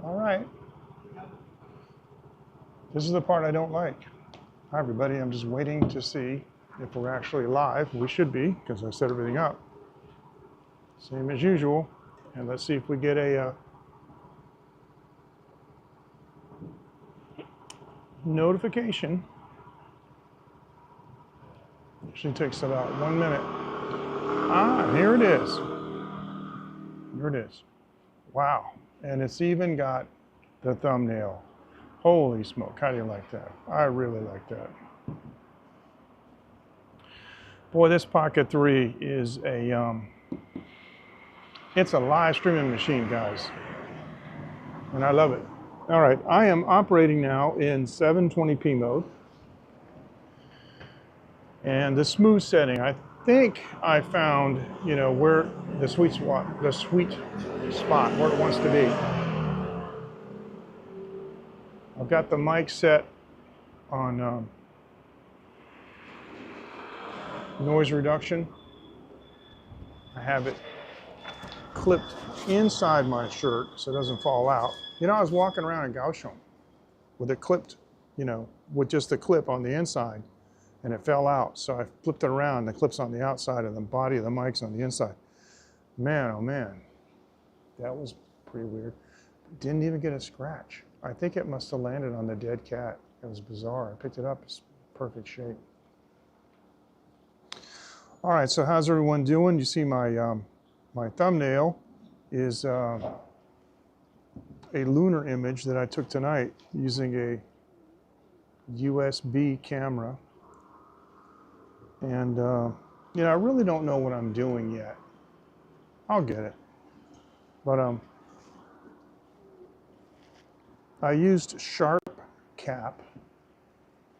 All right. This is the part I don't like. Hi, everybody. I'm just waiting to see if we're actually live. We should be, because I set everything up. Same as usual. And let's see if we get a notification. Usually takes about 1 minute. Ah, here it is. Here it is. Wow. And it's even got the thumbnail. Holy smoke. How do you like that? I really like that. Boy, this Pocket 3 is it's a live streaming machine, guys. And I love it. All right, I am operating now in 720p mode. And the smooth setting, I think I found, where the sweet spot where it wants to be. I've got the mic set on noise reduction. I have it clipped inside my shirt so it doesn't fall out. I was walking around in Gauchon with it clipped, with just the clip on the inside, and it fell out. So I flipped it around, the clip's on the outside and the body of the mic's on the inside. Man, oh man, that was pretty weird. Didn't even get a scratch. I think it must have landed on the dead cat. It was bizarre. I picked it up, it's perfect shape. All right, so how's everyone doing? You see my my thumbnail is a lunar image that I took tonight using a USB camera. And, I really don't know what I'm doing yet. I'll get it. But I used Sharp Cap,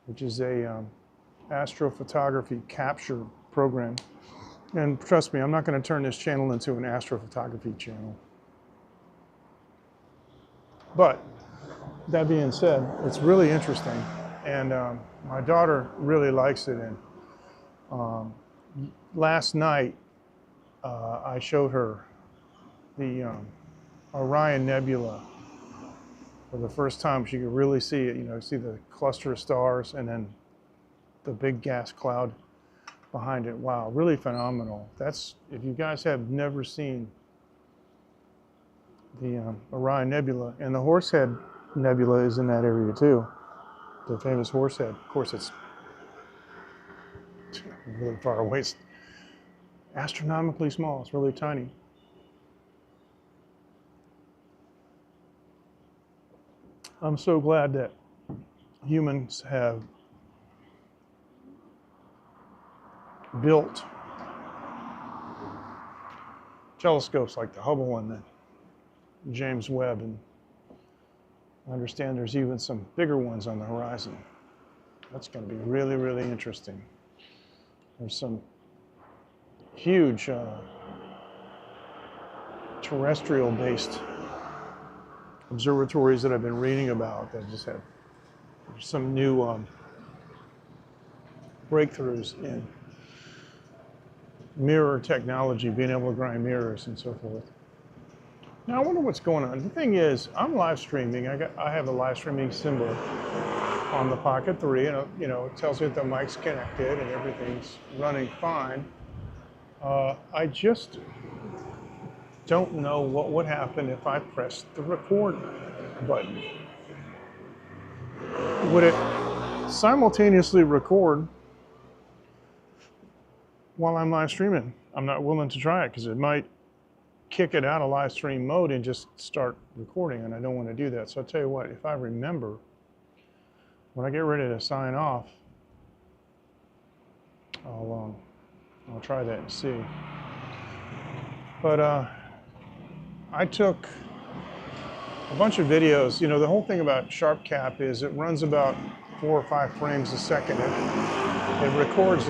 which is a astrophotography capture program. And trust me, I'm not going to turn this channel into an astrophotography channel. But that being said, it's really interesting. And my daughter really likes it. And last night, I showed her the Orion Nebula for the first time. She could really see it, see the cluster of stars and then the big gas cloud behind it. Wow, really phenomenal. That's, if you guys have never seen the Orion Nebula, and the Horsehead Nebula is in that area too, the famous Horsehead. Of course, it's really far away. It's astronomically small. It's really tiny. I'm so glad that humans have built telescopes like the Hubble and the James Webb, and I understand there's even some bigger ones on the horizon. That's going to be really, really interesting. There's some huge terrestrial-based observatories that I've been reading about that just have some new breakthroughs in mirror technology, being able to grind mirrors and so forth. Now I wonder what's going on. The thing is, I'm live streaming. I have a live streaming symbol on the Pocket 3, and it tells me that the mic's connected and everything's running fine. I just don't know what would happen if I pressed the record button. Would it simultaneously record while I'm live streaming? I'm not willing to try it because it might kick it out of live stream mode and just start recording, and I don't want to do that. So I'll tell you what, if I remember, when I get ready to sign off, I'll try that and see. But I took a bunch of videos. The whole thing about Sharp Cap is it runs about 4 or 5 frames a second. It records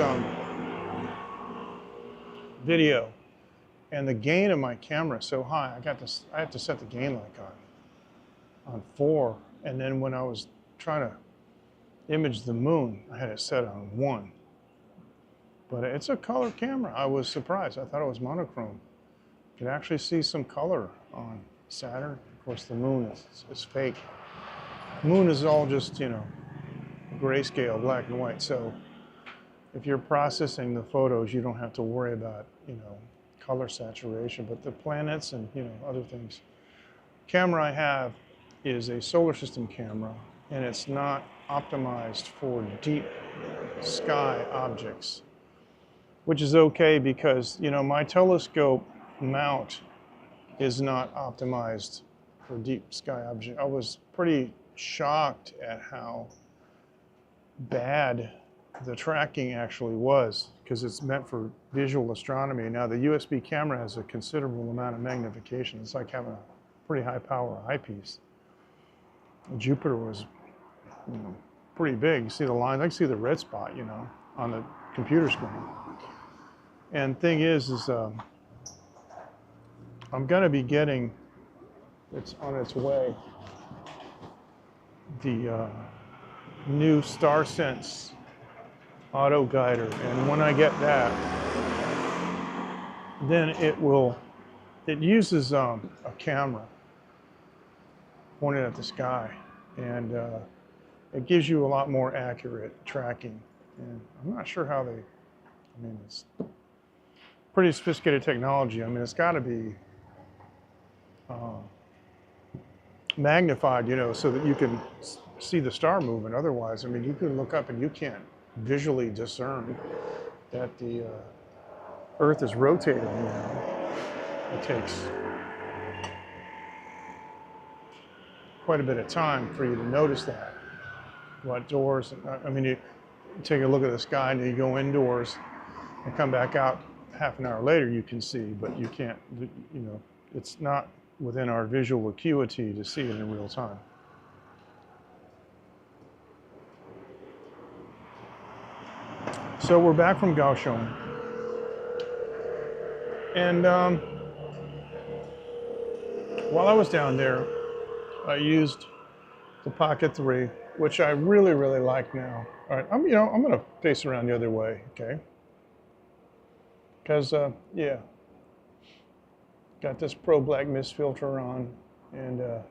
video, and the gain of my camera is so high. I have to set the gain like on 4, and then when I was trying to image the moon, I had it set on 1. But it's a color camera. I was surprised. I thought it was monochrome. You could actually see some color on Saturn. Of Of course, the moon is fake. Moon is all just, grayscale, black and white. So if you're processing the photos, you don't have to worry about, color saturation. But the planets and, other things. Camera I have is a solar system camera, and it's not optimized for deep sky objects, which is okay because, my telescope mount is not optimized for deep sky objects. I was pretty shocked at how bad the tracking actually was, because it's meant for visual astronomy. Now the USB camera has a considerable amount of magnification. It's like having a pretty high power eyepiece. Jupiter was pretty big. You see the lines, I can see the red spot, on the computer screen. And thing is I'm going to be getting, it's on its way, the new StarSense auto guider. And when I get that, then it uses a camera pointed at the sky, and it gives you a lot more accurate tracking. And I'm not sure how it's pretty sophisticated technology. It's got to be magnified, so that you can see the star movement. Otherwise, you could look up and you can't visually discern that the Earth is rotating. It takes quite a bit of time for you to notice that. What doors? You take a look at the sky and you go indoors and come back out half an hour later, you can see, but you can't. It's not within our visual acuity to see it in real time. So we're back from Kaohsiung, and while I was down there, I used the Pocket 3, which I really, really like now. All right, I'm going to face around the other way, okay? Because, got this Pro Black Mist filter on, and let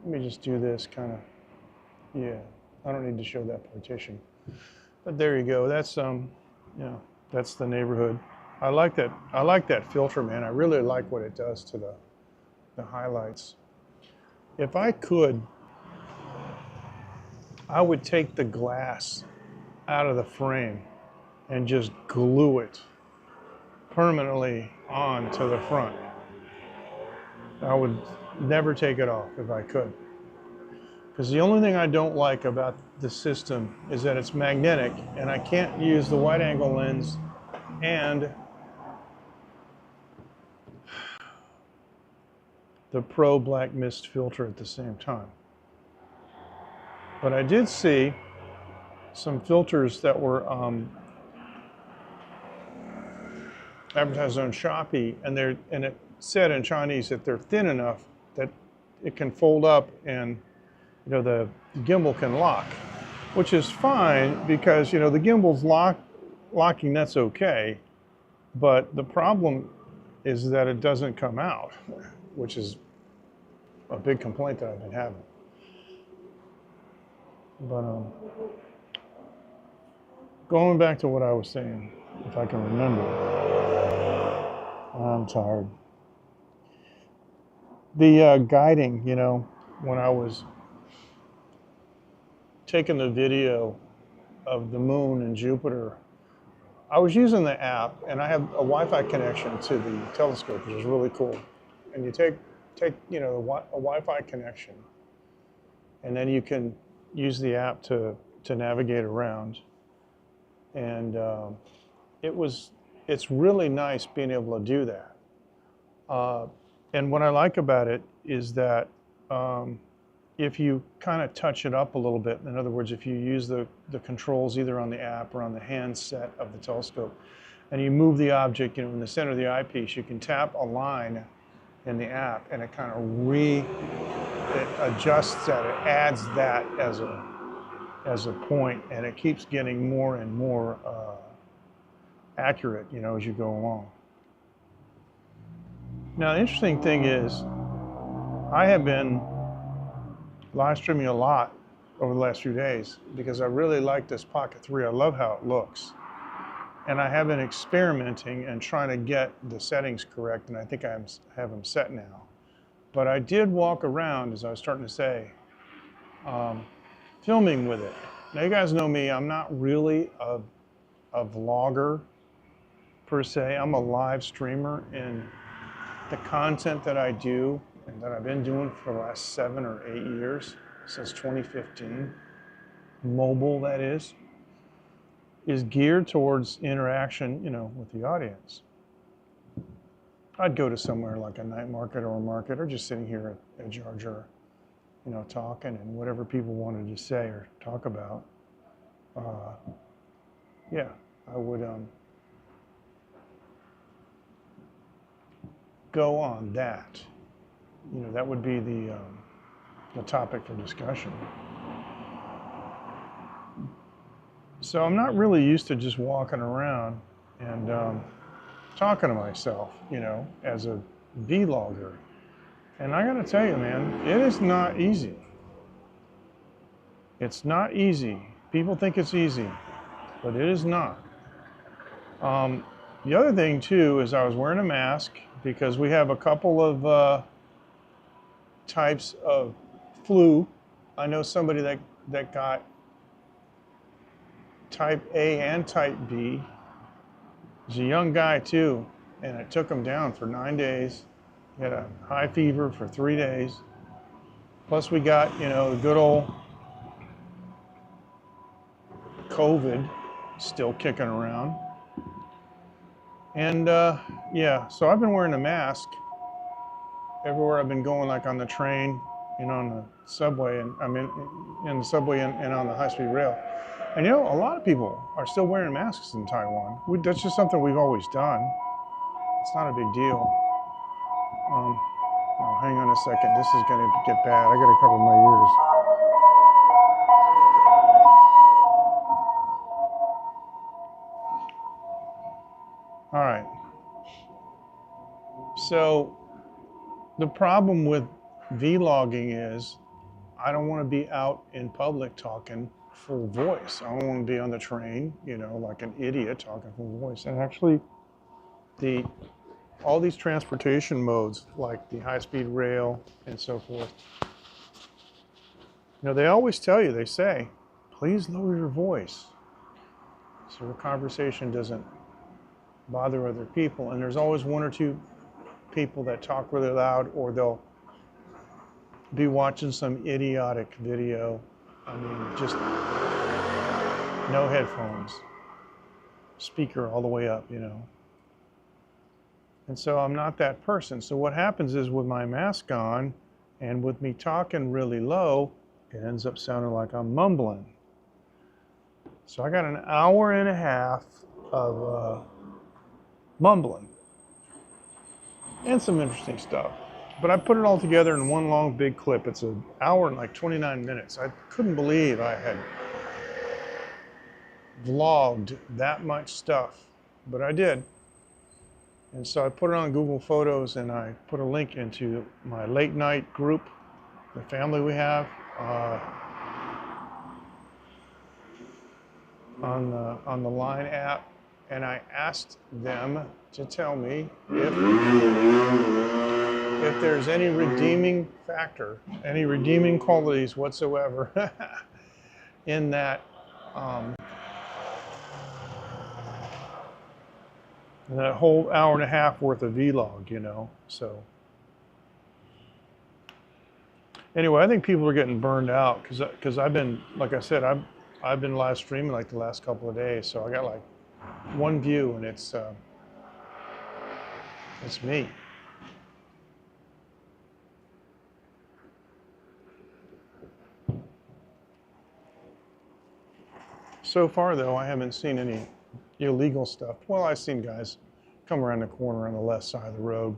me just do this kind of, I don't need to show that partition. But there you go. That's that's the neighborhood. I like that filter, man. I really like what it does to the highlights. If I could, I would take the glass out of the frame and just glue it permanently onto the front. I would never take it off if I could. Because the only thing I don't like about the system is that it's magnetic, and I can't use the wide angle lens and the Pro Black Mist filter at the same time. But I did see some filters that were advertised on Shopee, and it said in Chinese that they're thin enough that it can fold up and the gimbal can lock, which is fine because the gimbal's locking, that's okay, but the problem is that it doesn't come out, which is a big complaint that I've been having. But going back to what I was saying, if I can remember, I'm tired. The guiding, when I was taking the video of the moon and Jupiter, I was using the app, and I have a Wi-Fi connection to the telescope, which is really cool. And you take a Wi-Fi connection, and then you can use the app to navigate around. And it's really nice being able to do that. And what I like about it is that if you kind of touch it up a little bit, in other words, if you use the controls either on the app or on the handset of the telescope, and you move the object in the center of the eyepiece, you can tap a line in the app, and it kind of it adjusts that, it adds that as a point, and it keeps getting more and more accurate, as you go along. Now, the interesting thing is, I have been live streaming a lot over the last few days because I really like this Pocket 3. I love how it looks. And I have been experimenting and trying to get the settings correct, and I think I have them set now. But I did walk around, as I was starting to say, filming with it. Now you guys know me, I'm not really a vlogger per se. I'm a live streamer, and the content that I do and that I've been doing for the last 7 or 8 years, since 2015, mobile that is geared towards interaction, with the audience. I'd go to somewhere like a night market or a market, or just sitting here at Jar Jar, talking and whatever people wanted to say or talk about. Yeah, I would go on that. That would be the topic for discussion. So I'm not really used to just walking around and talking to myself, as a vlogger. And I gotta tell you, man, it is not easy. It's not easy. People think it's easy, but it is not. The other thing too is I was wearing a mask because we have a couple of types of flu. I know somebody that got type A and type B. He's a young guy too, and it took him down for 9 days. He had a high fever for 3 days. Plus we got, the good old COVID still kicking around. And yeah, so I've been wearing a mask everywhere I've been going, like on the train, on the subway, and in the subway and on the high-speed rail. And a lot of people are still wearing masks in Taiwan. That's just something we've always done. It's not a big deal. Oh, hang on a second. This is going to get bad. I got to cover my ears. All right. So the problem with vlogging is I don't want to be out in public talking full voice. I don't want to be on the train, like an idiot talking full voice. And actually, all these transportation modes, like the high-speed rail and so forth, they always tell you, they say, please lower your voice so the conversation doesn't bother other people. And there's always one or two people that talk really loud, or they'll be watching some idiotic video. Just no headphones, speaker all the way up, And so I'm not that person. So what happens is with my mask on and with me talking really low, it ends up sounding like I'm mumbling. So I got an hour and a half of mumbling and some interesting stuff. But I put it all together in one long big clip. It's an hour and like 29 minutes. I couldn't believe I had vlogged that much stuff, but I did. And so I put it on Google Photos, and I put a link into my late night group, the family we have, on the Line app. And I asked them to tell me if there's any redeeming factor, any redeeming qualities whatsoever in that whole hour and a half worth of vlog, So anyway, I think people are getting burned out because I've been, like I said, I've been live streaming like the last couple of days, so I got like one view, and it's me. So far, though, I haven't seen any illegal stuff. Well, I've seen guys come around the corner on the left side of the road.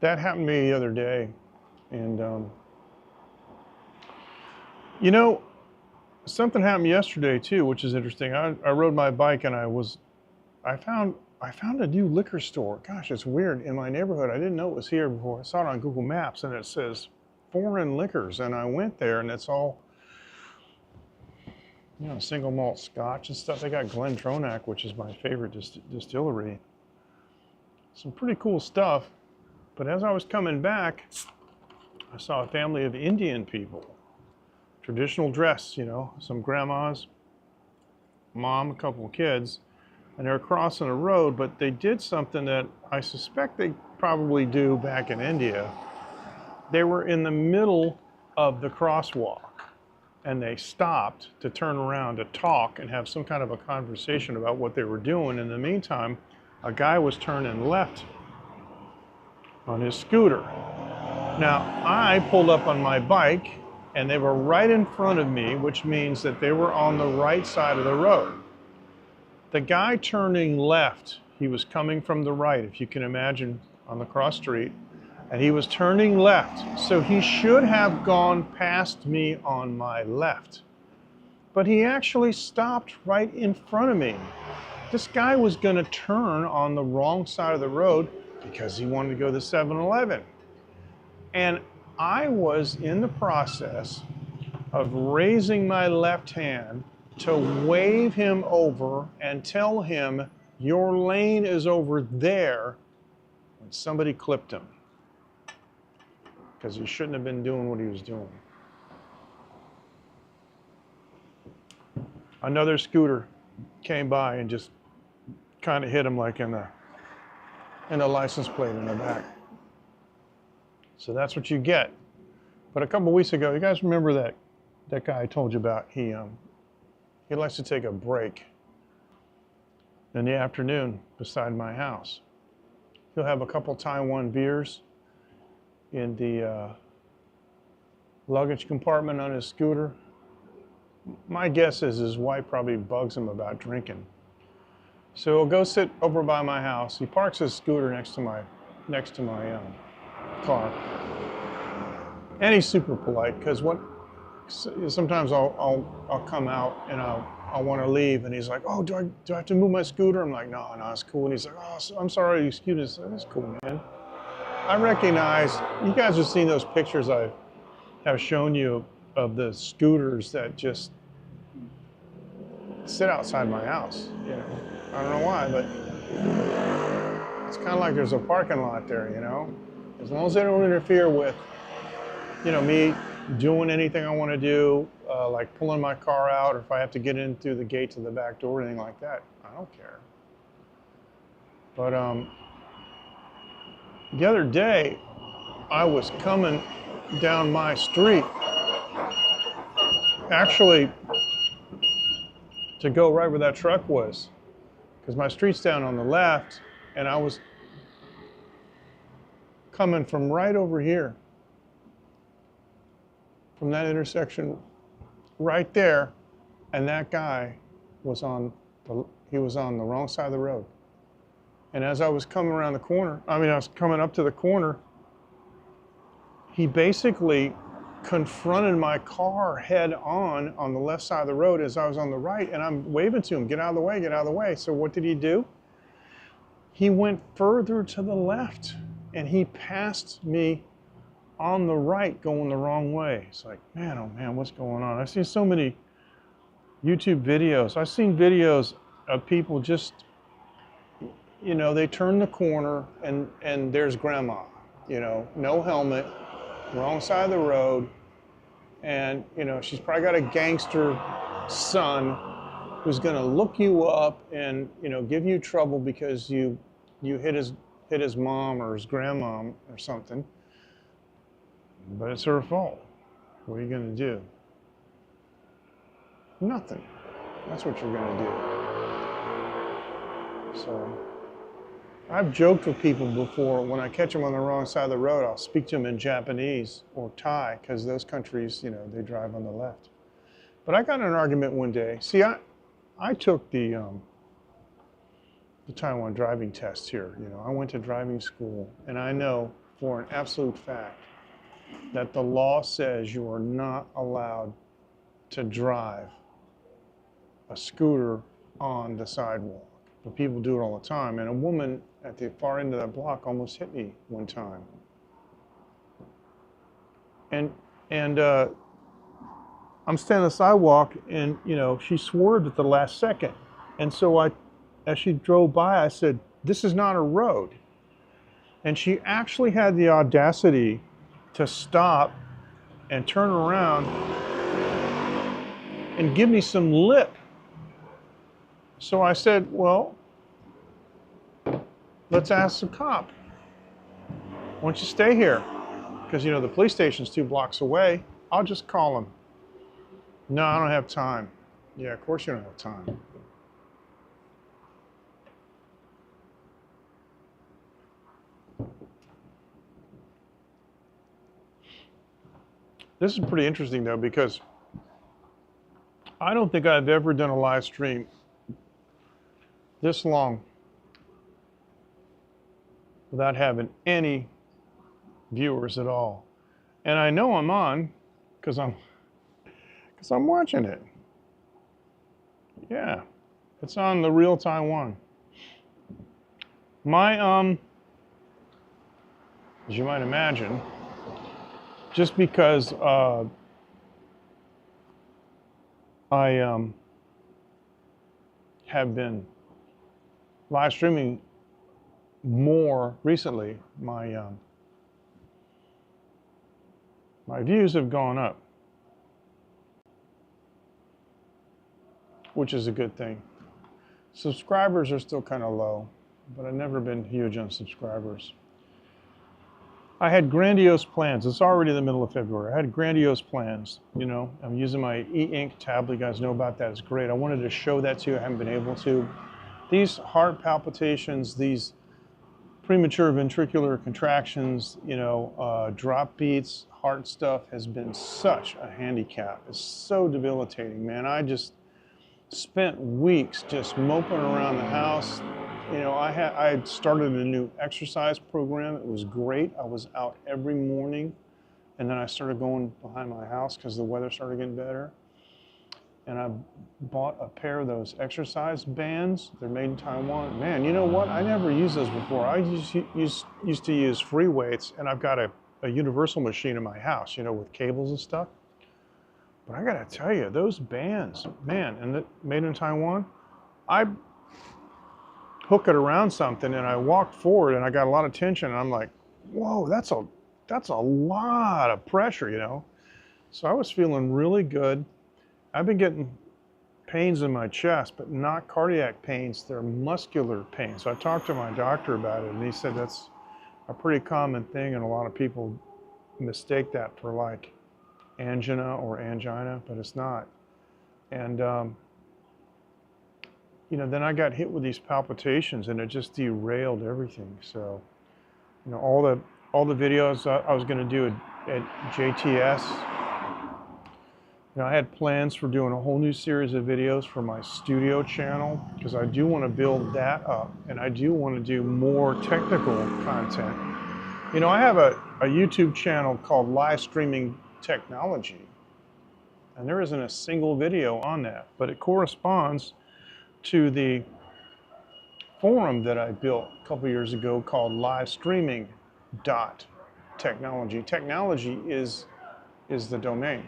That happened to me the other day, and something happened yesterday too, which is interesting. I rode my bike, and I I found a new liquor store. Gosh, it's weird. In my neighborhood, I didn't know it was here before. I saw it on Google Maps, and it says foreign liquors. And I went there, and it's all, you know, single malt scotch and stuff. They got Glen Tronac, which is my favorite distillery. Some pretty cool stuff. But as I was coming back, I saw a family of Indian people. Traditional dress, you know, some grandmas, mom, a couple of kids. And they're crossing a road, but they did something that I suspect they probably do back in India. They were in the middle of the crosswalk, and they stopped to turn around to talk and have some kind of a conversation about what they were doing. In the meantime, a guy was turning left on his scooter. Now, I pulled up on my bike, and they were right in front of me, which means that they were on the right side of the road. The guy turning left, he was coming from the right, if you can imagine, on the cross street, and he was turning left. So he should have gone past me on my left. But he actually stopped right in front of me. This guy was going to turn on the wrong side of the road because he wanted to go to 7-Eleven. And I was in the process of raising my left hand to wave him over and tell him, your lane is over there, when somebody clipped him. Because he shouldn't have been doing what he was doing. Another scooter came by and just kind of hit him like in the license plate in the back. So that's what you get. But a couple weeks ago, you guys remember that guy I told you about? He likes to take a break in the afternoon beside my house. He'll have a couple Taiwan beers in the luggage compartment on his scooter. My guess is his wife probably bugs him about drinking. So he'll go sit over by my house. He parks his scooter next to my car. And he's super polite, because sometimes I'll come out and I'll want to leave, and he's like, oh, do I have to move my scooter? I'm like, no, it's cool. And he's like, oh, I'm sorry, excuse me. That's cool, man. I recognize, you guys have seen those pictures I have shown you of the scooters that just sit outside my house. You know, I don't know why, but it's kind of like there's a parking lot there, you know? As long as they don't interfere with, you know, me doing anything I want to do, like pulling my car out, or if I have to get in through the gate to the back door or anything like that, I don't care. But the other day, I was coming down my street, actually to go right where that truck was, because my street's down on the left, and I was coming from right over here, from that intersection right there, and that guy was on the wrong side of the road. And as I was coming around the corner, I was coming up to the corner, he basically confronted my car head on the left side of the road as I was on the right, and I'm waving to him, get out of the way, get out of the way. So what did he do? He went further to the left, and he passed me on the right going the wrong way. It's like, man, oh man, what's going on? I've seen so many YouTube videos. I've seen videos of people just, you know, they turn the corner and there's grandma, you know, no helmet, wrong side of the road. And, you know, she's probably got a gangster son who's going to look you up and, you know, give you trouble because you hit his mom or his grandmom or something. But it's her fault. What are you going to do? Nothing. That's what you're going to do. So I've joked with people before, when I catch them on the wrong side of the road, I'll speak to them in Japanese or Thai, because those countries, you know, they drive on the left. But I got in an argument one day. See, I took the Taiwan driving test here. You know, I went to driving school, and I know for an absolute fact that the law says you are not allowed to drive a scooter on the sidewalk. but people do it all the time. And a woman at the far end of that block almost hit me one time. And I'm standing on the sidewalk, and you know, she swerved at the last second. And so as she drove by, I said, "This is not a road." And she actually had the audacity to stop and turn around and give me some lip. So I said, "Well, let's ask the cop. Why don't you stay here? Because, you know, the police station's 2 blocks away. I'll just call him." "No, I don't have time." "Yeah, of course you don't have time." This is pretty interesting, though, because I don't think I've ever done a live stream this long without having any viewers at all. And I know I'm on because I'm watching it. Yeah, it's on the Real Taiwan. My as you might imagine, just because I have been live streaming more recently, my views have gone up, which is a good thing. Subscribers are still kind of low, but I've never been huge on subscribers. I had grandiose plans. It's already the middle of February. I had grandiose plans. You know, I'm using my e-ink tablet. You guys know about that. It's great. I wanted to show that to you. I haven't been able to. These heart palpitations, these premature ventricular contractions, you know, drop beats, heart stuff has been such a handicap. It's so debilitating, man. I just spent weeks just moping around the house. You know, I had started a new exercise program. It was great. I was out every morning, and then I started going behind my house because the weather started getting better. And I bought a pair of those exercise bands. They're made in Taiwan. Man, you know what? I never used those before. I used to use free weights, and I've got a universal machine in my house, you know, with cables and stuff. But I gotta tell you, those bands, man, and made in Taiwan, I hook it around something and I walk forward and I got a lot of tension and I'm like, whoa, that's a lot of pressure, you know? So I was feeling really good. I've been getting pains in my chest, but not cardiac pains, they're muscular pains. So I talked to my doctor about it and he said that's a pretty common thing and a lot of people mistake that for like angina or angina, but it's not. And you know, then I got hit with these palpitations and it just derailed everything. So, you know, all the videos I was going to do at JTS, you know, I had plans for doing a whole new series of videos for my studio channel because I do want to build that up and I do want to do more technical content. You know, I have a YouTube channel called Live Streaming Technology, and there isn't a single video on that, but it corresponds to the forum that I built a couple years ago called livestreaming.technology. Technology is the domain.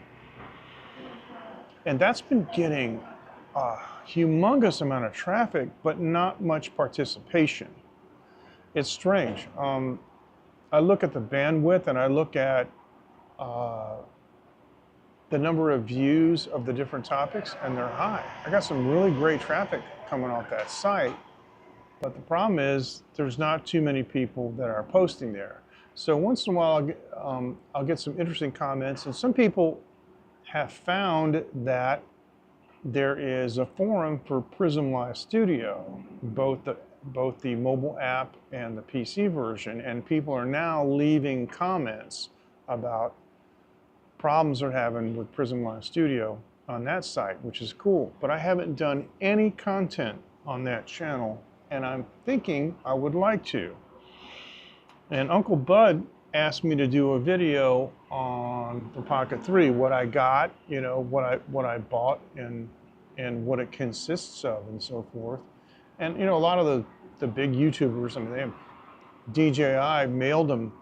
And that's been getting a humongous amount of traffic, but not much participation. It's strange. I look at the bandwidth and I look at the number of views of the different topics, and they're high. I got some really great traffic coming off that site, but the problem is there's not too many people that are posting there. So once in a while I'll get some interesting comments, and some people have found that there is a forum for Prism Live Studio, both the mobile app and the PC version, and people are now leaving comments about problems they're having with Prism Live Studio on that site, which is cool. But I haven't done any content on that channel, and I'm thinking I would like to. And Uncle Bud asked me to do a video on the Pocket 3, what I got, what I bought, and what it consists of, and so forth. And you know, a lot of the big YouTubers, I mean, they have, DJI mailed them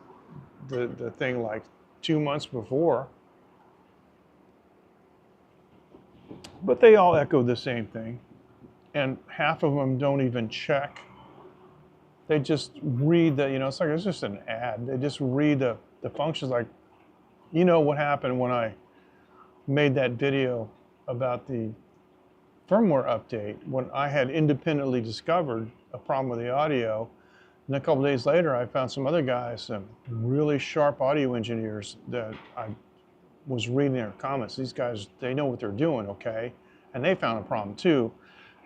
the thing like 2 months before, but they all echo the same thing, and half of them don't even check. They just read the, you know, it's just an ad. They just read the functions. Like, you know what happened when I made that video about the firmware update, when I had independently discovered a problem with the audio. And a couple days later, I found some other guys, some really sharp audio engineers that I was reading their comments. These guys, they know what they're doing, okay? And they found a problem too.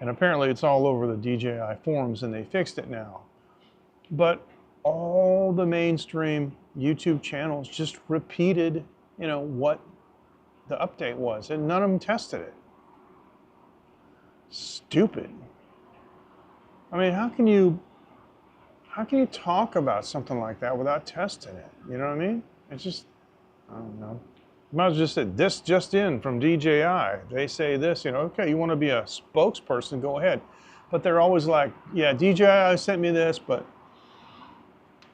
And apparently it's all over the DJI forums, and they fixed it now. But all the mainstream YouTube channels just repeated, you know, what the update was, and none of them tested it. Stupid. I mean, how can you talk about something like that without testing it? You know what I mean? It's just, I don't know. You might as well just say, this just in from DJI. They say this, you know, okay, you want to be a spokesperson, go ahead. But they're always like, yeah, DJI sent me this, but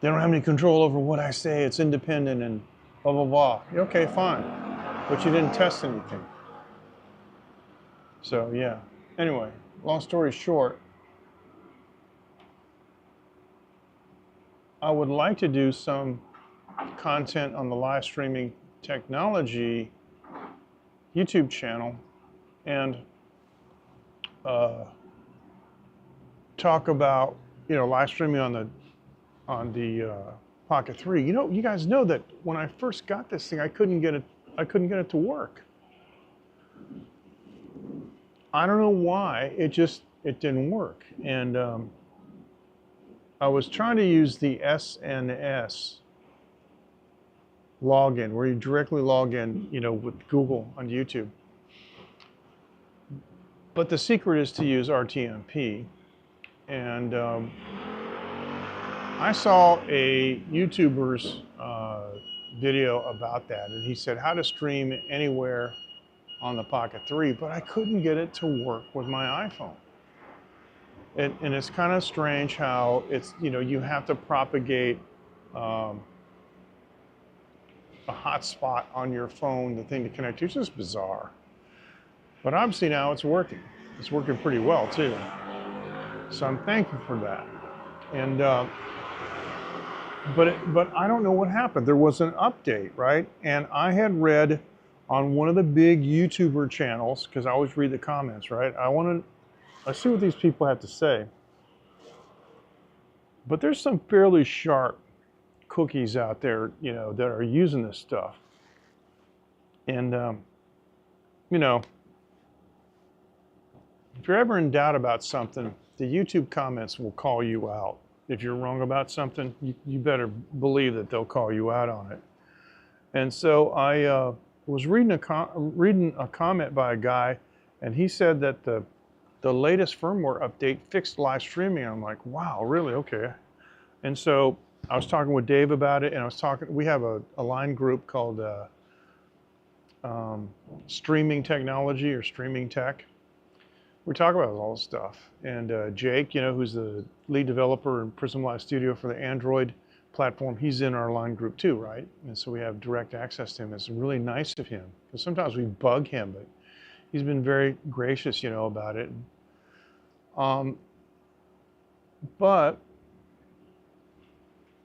they don't have any control over what I say. It's independent and blah, blah, blah. Okay, fine. But you didn't test anything. So, yeah. Anyway, long story short, I would like to do some content on the live streaming technology YouTube channel and talk about, you know, live streaming on the Pocket 3. You know, you guys know that when I first got this thing, I couldn't get it to work. I don't know why. It didn't work. And I was trying to use the SNS login, where you directly log in, you know, with Google on YouTube. But the secret is to use RTMP. And I saw a YouTuber's video about that, and he said how to stream anywhere on the Pocket 3, but I couldn't get it to work with my iPhone. And it's kind of strange how it's, you know, you have to propagate a hotspot on your phone, the thing to connect to. It's just bizarre. But obviously now it's working. It's working pretty well too. So I'm thankful for that. And but I don't know what happened. There was an update, right? And I had read on one of the big YouTuber channels, because I always read the comments, right? Let's see what these people have to say. But there's some fairly sharp cookies out there, you know, that are using this stuff. And, you know, if you're ever in doubt about something, the YouTube comments will call you out. If you're wrong about something, you better believe that they'll call you out on it. And so I was reading a comment by a guy, and he said that the latest firmware update fixed live streaming. I'm like, wow, really? Okay. And so I was talking with Dave about it, and we have a line group called Streaming Technology or Streaming Tech. We talk about all this stuff. And Jake, you know, who's the lead developer in Prism Live Studio for the Android platform, he's in our line group too, right? And so we have direct access to him. It's really nice of him, because sometimes we bug him, but he's been very gracious, you know, about it. But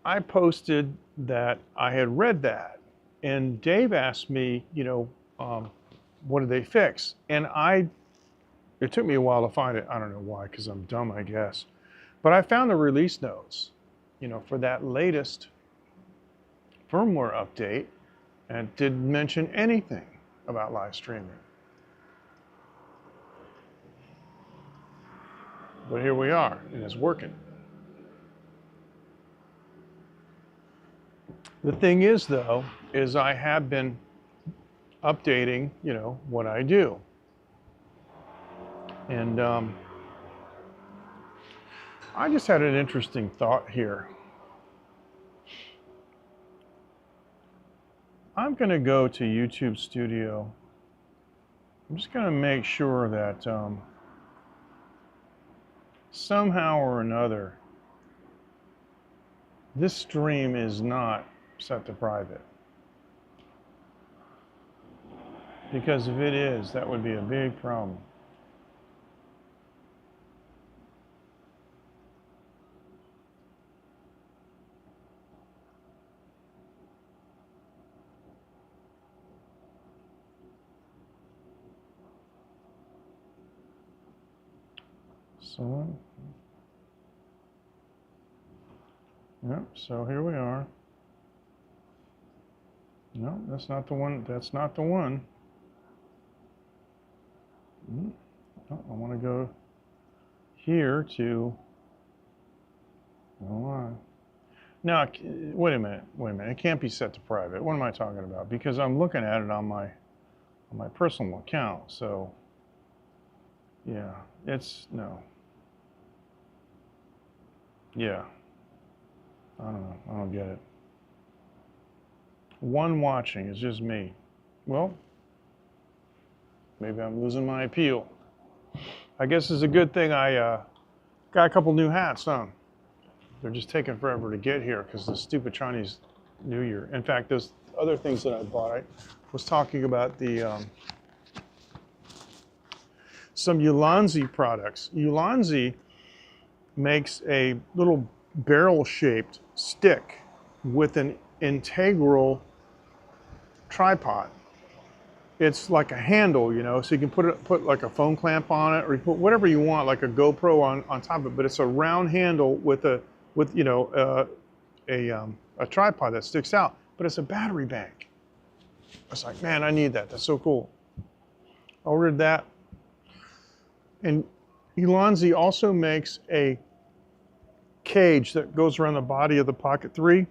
I posted that I had read that, and Dave asked me, you know, what did they fix? And it took me a while to find it. I don't know why, because I'm dumb, I guess. But I found the release notes, you know, for that latest firmware update, and it didn't mention anything about live streaming. But here we are, and it's working. The thing is, though, is I have been updating, you know, what I do. And I just had an interesting thought here. I'm going to go to YouTube Studio. I'm just going to make sure that somehow or another, this stream is not set to private. Because if it is, that would be a big problem. So, yep, so here we are. No, that's not the one. That's not the one. Oh, I want to go here to, hold on. Now, wait a minute. It can't be set to private. What am I talking about? Because I'm looking at it on my personal account. So, yeah, it's, no. Yeah. I don't know. I don't get it. One watching is just me. Well, maybe I'm losing my appeal. I guess it's a good thing I got a couple new hats, huh? They're just taking forever to get here because the stupid Chinese New Year. In fact, those other things that I bought, I was talking about the some Ulanzi products. Ulanzi makes a little barrel-shaped stick with an integral tripod. It's like a handle, you know, so you can put like a phone clamp on it, or you put whatever you want, like a GoPro on top of it. But it's a round handle with a tripod that sticks out. But it's a battery bank. I was like, man, I need that. That's so cool. I ordered that. And Ulanzi also makes a cage that goes around the body of the Pocket 3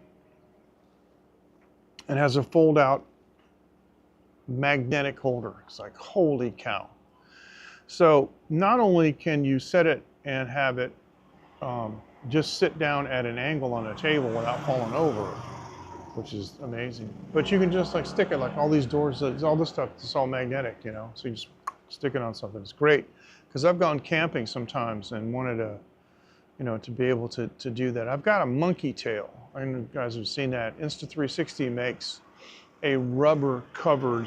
and has a fold-out magnetic holder. It's like, holy cow. So not only can you set it and have it just sit down at an angle on a table without falling over, which is amazing, but you can just like stick it, like all these doors, all this stuff, it's all magnetic, you know, so you just stick it on something. It's great, because I've gone camping sometimes and wanted to, you know, to be able to do that. I've got a monkey tail. I know you guys have seen that. Insta360 makes a rubber covered,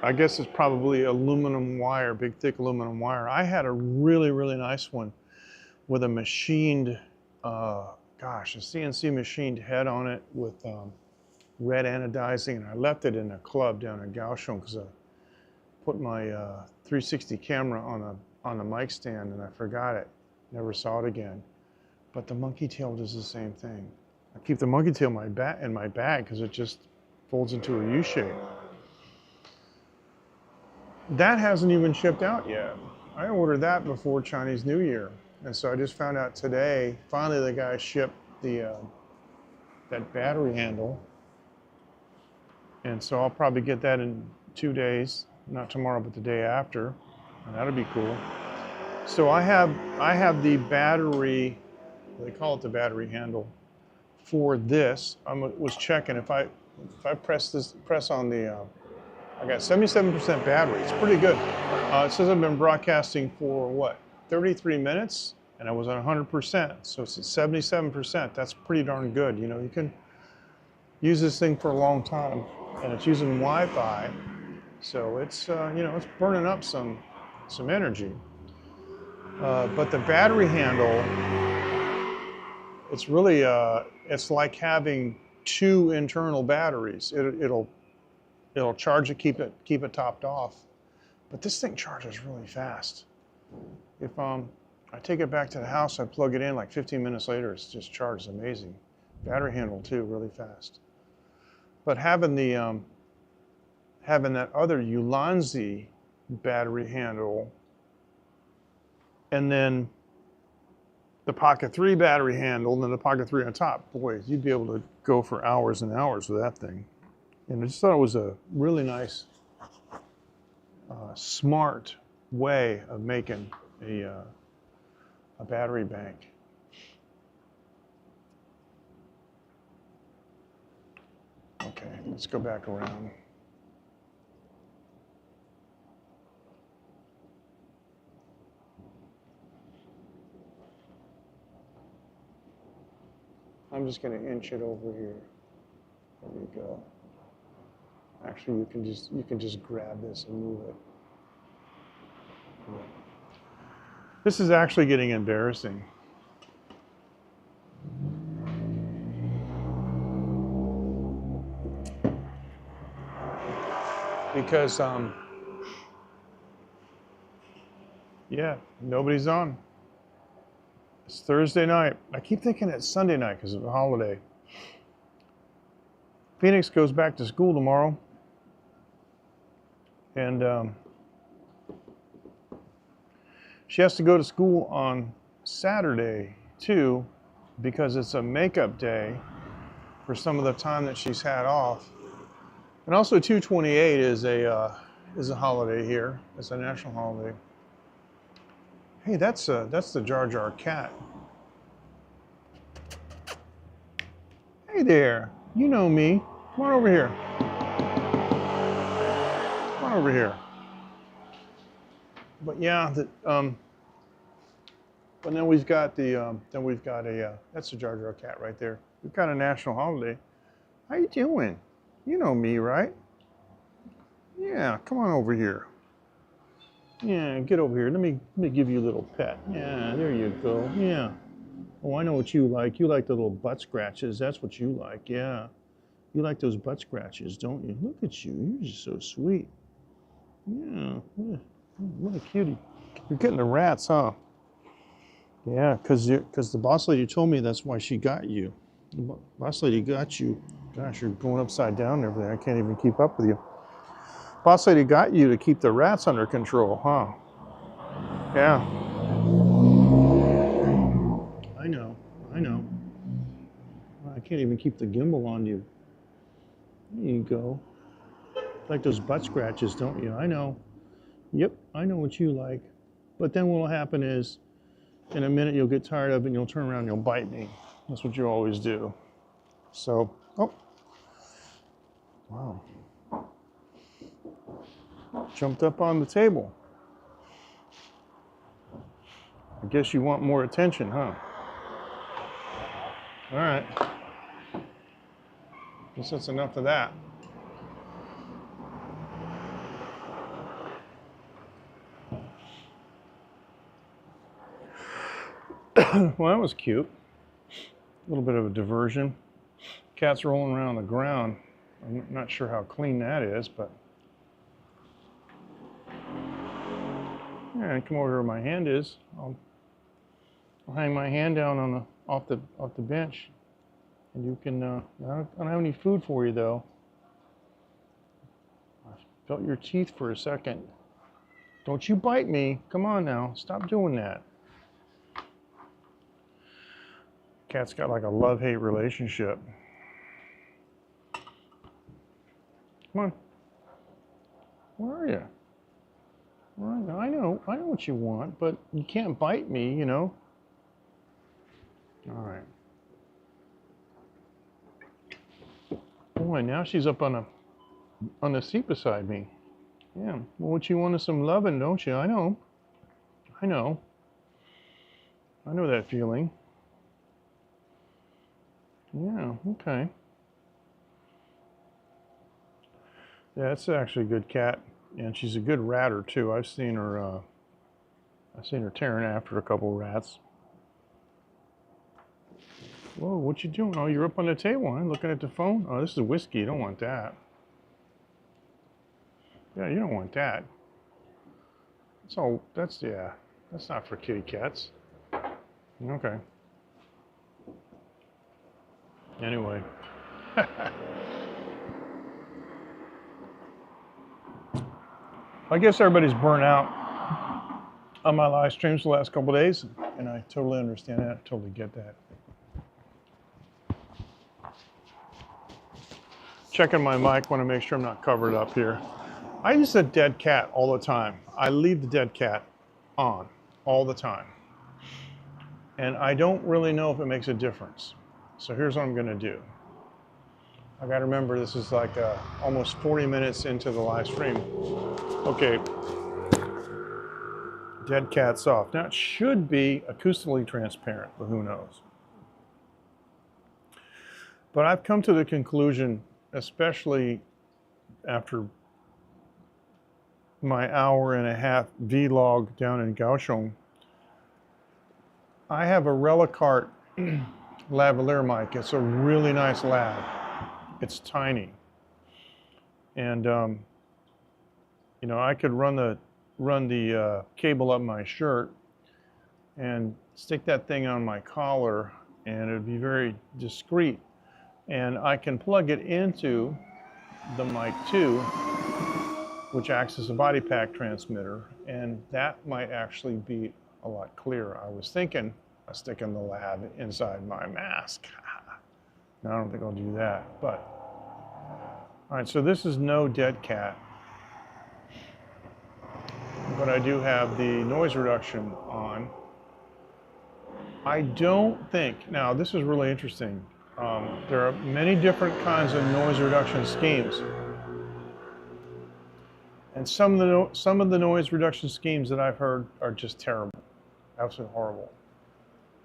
I guess it's probably aluminum wire, big thick aluminum wire. I had a really, really nice one with a machined, a CNC machined head on it with red anodizing, and I left it in a club down in Kaohsiung because I put my 360 camera on the mic stand and I forgot it. Never saw it again. But the monkey tail does the same thing. I keep the monkey tail in my bag because it just folds into a U shape. That hasn't even shipped out yet. I ordered that before Chinese New Year. And so I just found out today, finally the guy shipped that battery handle. And so I'll probably get that in 2 days, not tomorrow, but the day after. And that'll be cool. So I have the battery, they call it the battery handle, for this. I was checking if I press on the, I got 77% battery. It's pretty good. It says I've been broadcasting for what, 33 minutes, and I was at 100%. So it's at 77%. That's pretty darn good. You know, you can use this thing for a long time, and it's using Wi-Fi, so it's you know, it's burning up some energy. But the battery handle, it's really it's like having two internal batteries. It'll charge it, keep it topped off, but this thing charges really fast. If I take it back to the house, I plug it in, like 15 minutes later, it's just charged. Amazing. Battery handle too, really fast. But having the having that other Ulanzi battery handle, and then the Pocket 3 battery handle, and then the Pocket 3 on top, boy, you'd be able to go for hours and hours with that thing. And I just thought it was a really nice, smart way of making a battery bank. Okay, let's go back around. I'm just going to inch it over here. There we go. Actually, you can just grab this and move it. Yeah. This is actually getting embarrassing. Because yeah, nobody's on. It's Thursday night. I keep thinking it's Sunday night because of the holiday. Phoenix goes back to school tomorrow. And she has to go to school on Saturday too, because it's a makeup day for some of the time that she's had off. And also 2/28 is a holiday here. It's a national holiday. Hey, that's the Jar Jar cat. Hey there, you know me. Come on over here. Come on over here. But yeah, but then we've got that's the Jar Jar cat right there. We've got a national holiday. How you doing? You know me, right? Yeah, come on over here. Yeah, get over here. Let me give you a little pet. Yeah, there you go. Yeah. Oh, I know what you like. You like the little butt scratches. That's what you like. Yeah. You like those butt scratches, don't you? Look at you. You're just so sweet. Yeah. What a cutie. You're getting the rats, huh? Yeah, because the boss lady told me that's why she got you. The boss lady got you. Gosh, you're going upside down and everything. I can't even keep up with you. Boss lady got you to keep the rats under control, huh? Yeah. I know. I can't even keep the gimbal on you. There you go. Like those butt scratches, don't you? I know. Yep, I know what you like. But then what will happen is, in a minute you'll get tired of it and you'll turn around and you'll bite me. That's what you always do. So, oh. Wow. Jumped up on the table. I guess you want more attention, huh? All right. Guess that's enough of that. Well, that was cute. A little bit of a diversion. Cat's rolling around on the ground. I'm not sure how clean that is, but yeah, come over where my hand is. I'll hang my hand down on off the bench, and you can. I don't have any food for you though. I felt your teeth for a second. Don't you bite me! Come on now, stop doing that. Cat's got like a love-hate relationship. Come on. Where are you? I know what you want, but you can't bite me, you know. All right. Boy, now she's up on the seat beside me. Yeah. Well, what you want is some loving, don't you? I know that feeling. Yeah. Okay. Yeah, it's actually a good cat, and she's a good ratter too. I've seen her tearing after a couple rats. Whoa, what you doing? Oh, you're up on the table, huh? Looking at the phone? Oh, this is whiskey. You don't want that. Yeah, you don't want that. That's not for kitty cats. Okay. Anyway. I guess everybody's burnt out on my live streams the last couple of days, and I totally understand that. I totally get that. Checking my mic, want to make sure I'm not covered up here. I use a dead cat all the time. I leave the dead cat on all the time. And I don't really know if it makes a difference. So here's what I'm going to do. I got to remember this is like almost 40 minutes into the live stream. Okay. Dead cat's off. Now it should be acoustically transparent, but who knows? But I've come to the conclusion, especially after my hour-and-a-half vlog down in Kaohsiung, I have a Relicart lavalier mic. It's a really nice lav. It's tiny, and you know, I could run the cable up my shirt and stick that thing on my collar, and it would be very discreet. And I can plug it into the mic 2, which acts as a body pack transmitter, and that might actually be a lot clearer. I was thinking of sticking the lav inside my mask. No, I don't think I'll do that, but all right, so this is no dead cat, but I do have the noise reduction on. I don't think, now this is really interesting. There are many different kinds of noise reduction schemes. And some of the noise reduction schemes that I've heard are just terrible, absolutely horrible.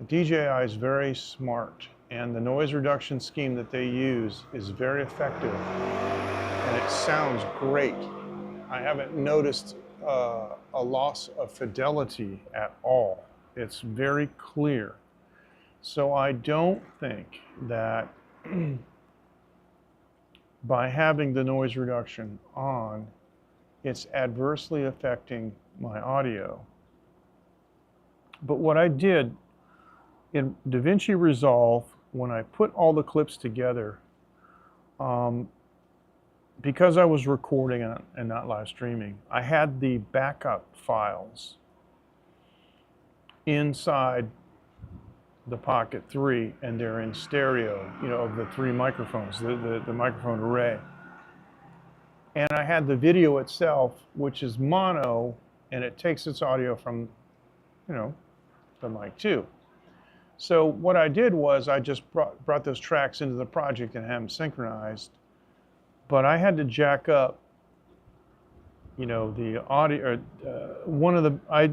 The DJI is very smart, and the noise reduction scheme that they use is very effective, and it sounds great. I haven't noticed a loss of fidelity at all. It's very clear. So I don't think that by having the noise reduction on, it's adversely affecting my audio. But what I did in DaVinci Resolve, when I put all the clips together, because I was recording and not live streaming, I had the backup files inside the Pocket 3, and they're in stereo, you know, of the 3 microphones, the microphone array. And I had the video itself, which is mono, and it takes its audio from, you know, the mic 2. So what I did was I just brought those tracks into the project and had them synchronized. But I had to jack up, you know, the audio. One of the I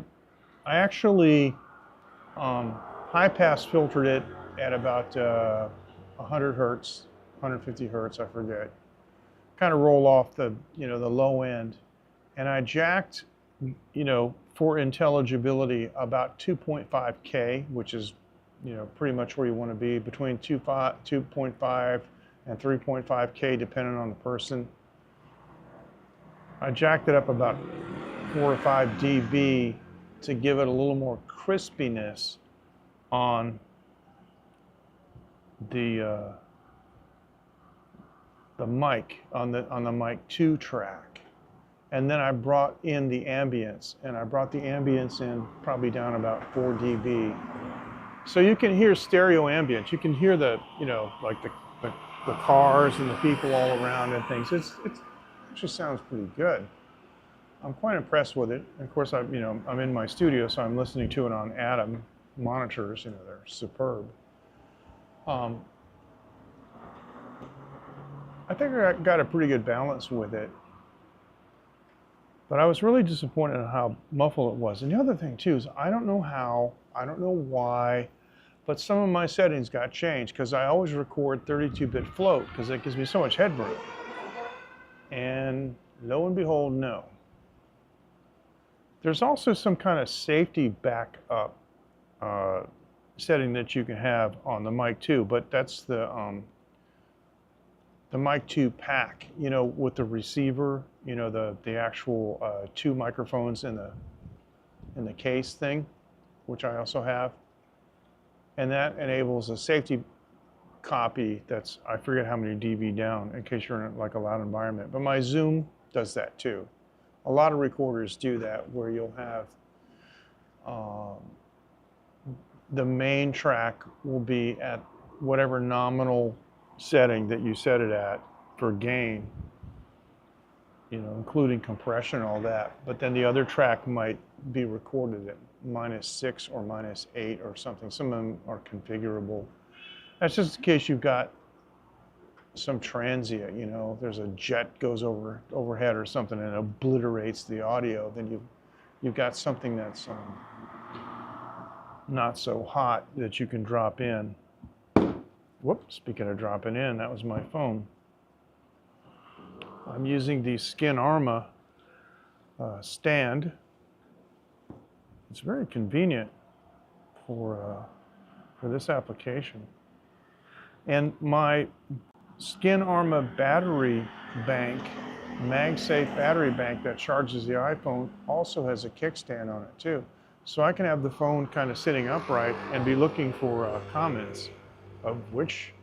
actually high pass filtered it at about 100 hertz, 150 hertz, I forget. Kind of roll off the, you know, the low end, and I jacked, you know, for intelligibility about 2.5K, which is, you know, pretty much where you want to be, between 2.5 and 3.5K, depending on the person. I jacked it up about 4 or 5 dB to give it a little more crispiness on the mic, on the mic 2 track. And then I brought in the ambience, and I brought the ambience in probably down about 4 dB. So you can hear stereo ambience. You can hear the, you know, like the cars and the people all around and things. It just sounds pretty good. I'm quite impressed with it. And of course, I'm in my studio, so I'm listening to it on Atom monitors. You know, they're superb. I think I got a pretty good balance with it. But I was really disappointed in how muffled it was. And the other thing too is I don't know how, I don't know why, but some of my settings got changed, because I always record 32-bit float because it gives me so much headroom. And lo and behold, no. There's also some kind of safety backup setting that you can have on the mic 2, but that's the mic 2 pack, you know, with the receiver, you know, the actual 2 microphones in the case thing, which I also have. And that enables a safety copy that's, I forget how many dB down, in case you're in like a loud environment. But my Zoom does that too. A lot of recorders do that, where you'll have the main track will be at whatever nominal setting that you set it at for gain, you know, including compression and all that. But then the other track might be recorded at -6 or -8 or something. Some of them are configurable. That's just in case you've got some transient, you know, there's a jet goes overhead or something and obliterates the audio, then you've got something that's not so hot that you can drop in. Whoops, speaking of dropping in, that was my phone. I'm using the Skin Arma stand. It's very convenient for this application. And my Skin Arma battery bank, MagSafe battery bank that charges the iPhone, also has a kickstand on it too. So I can have the phone kind of sitting upright and be looking for comments, of which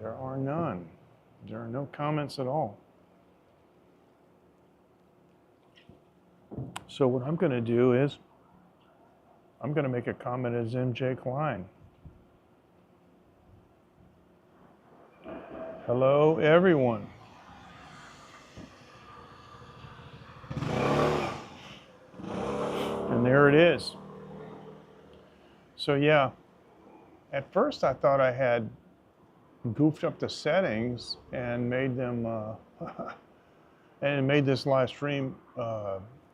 there are none. There are no comments at all. So what I'm going to do is I'm going to make a comment as MJ Klein. Hello, everyone. And there it is. So yeah, at first I thought I had goofed up the settings and made them and made this live stream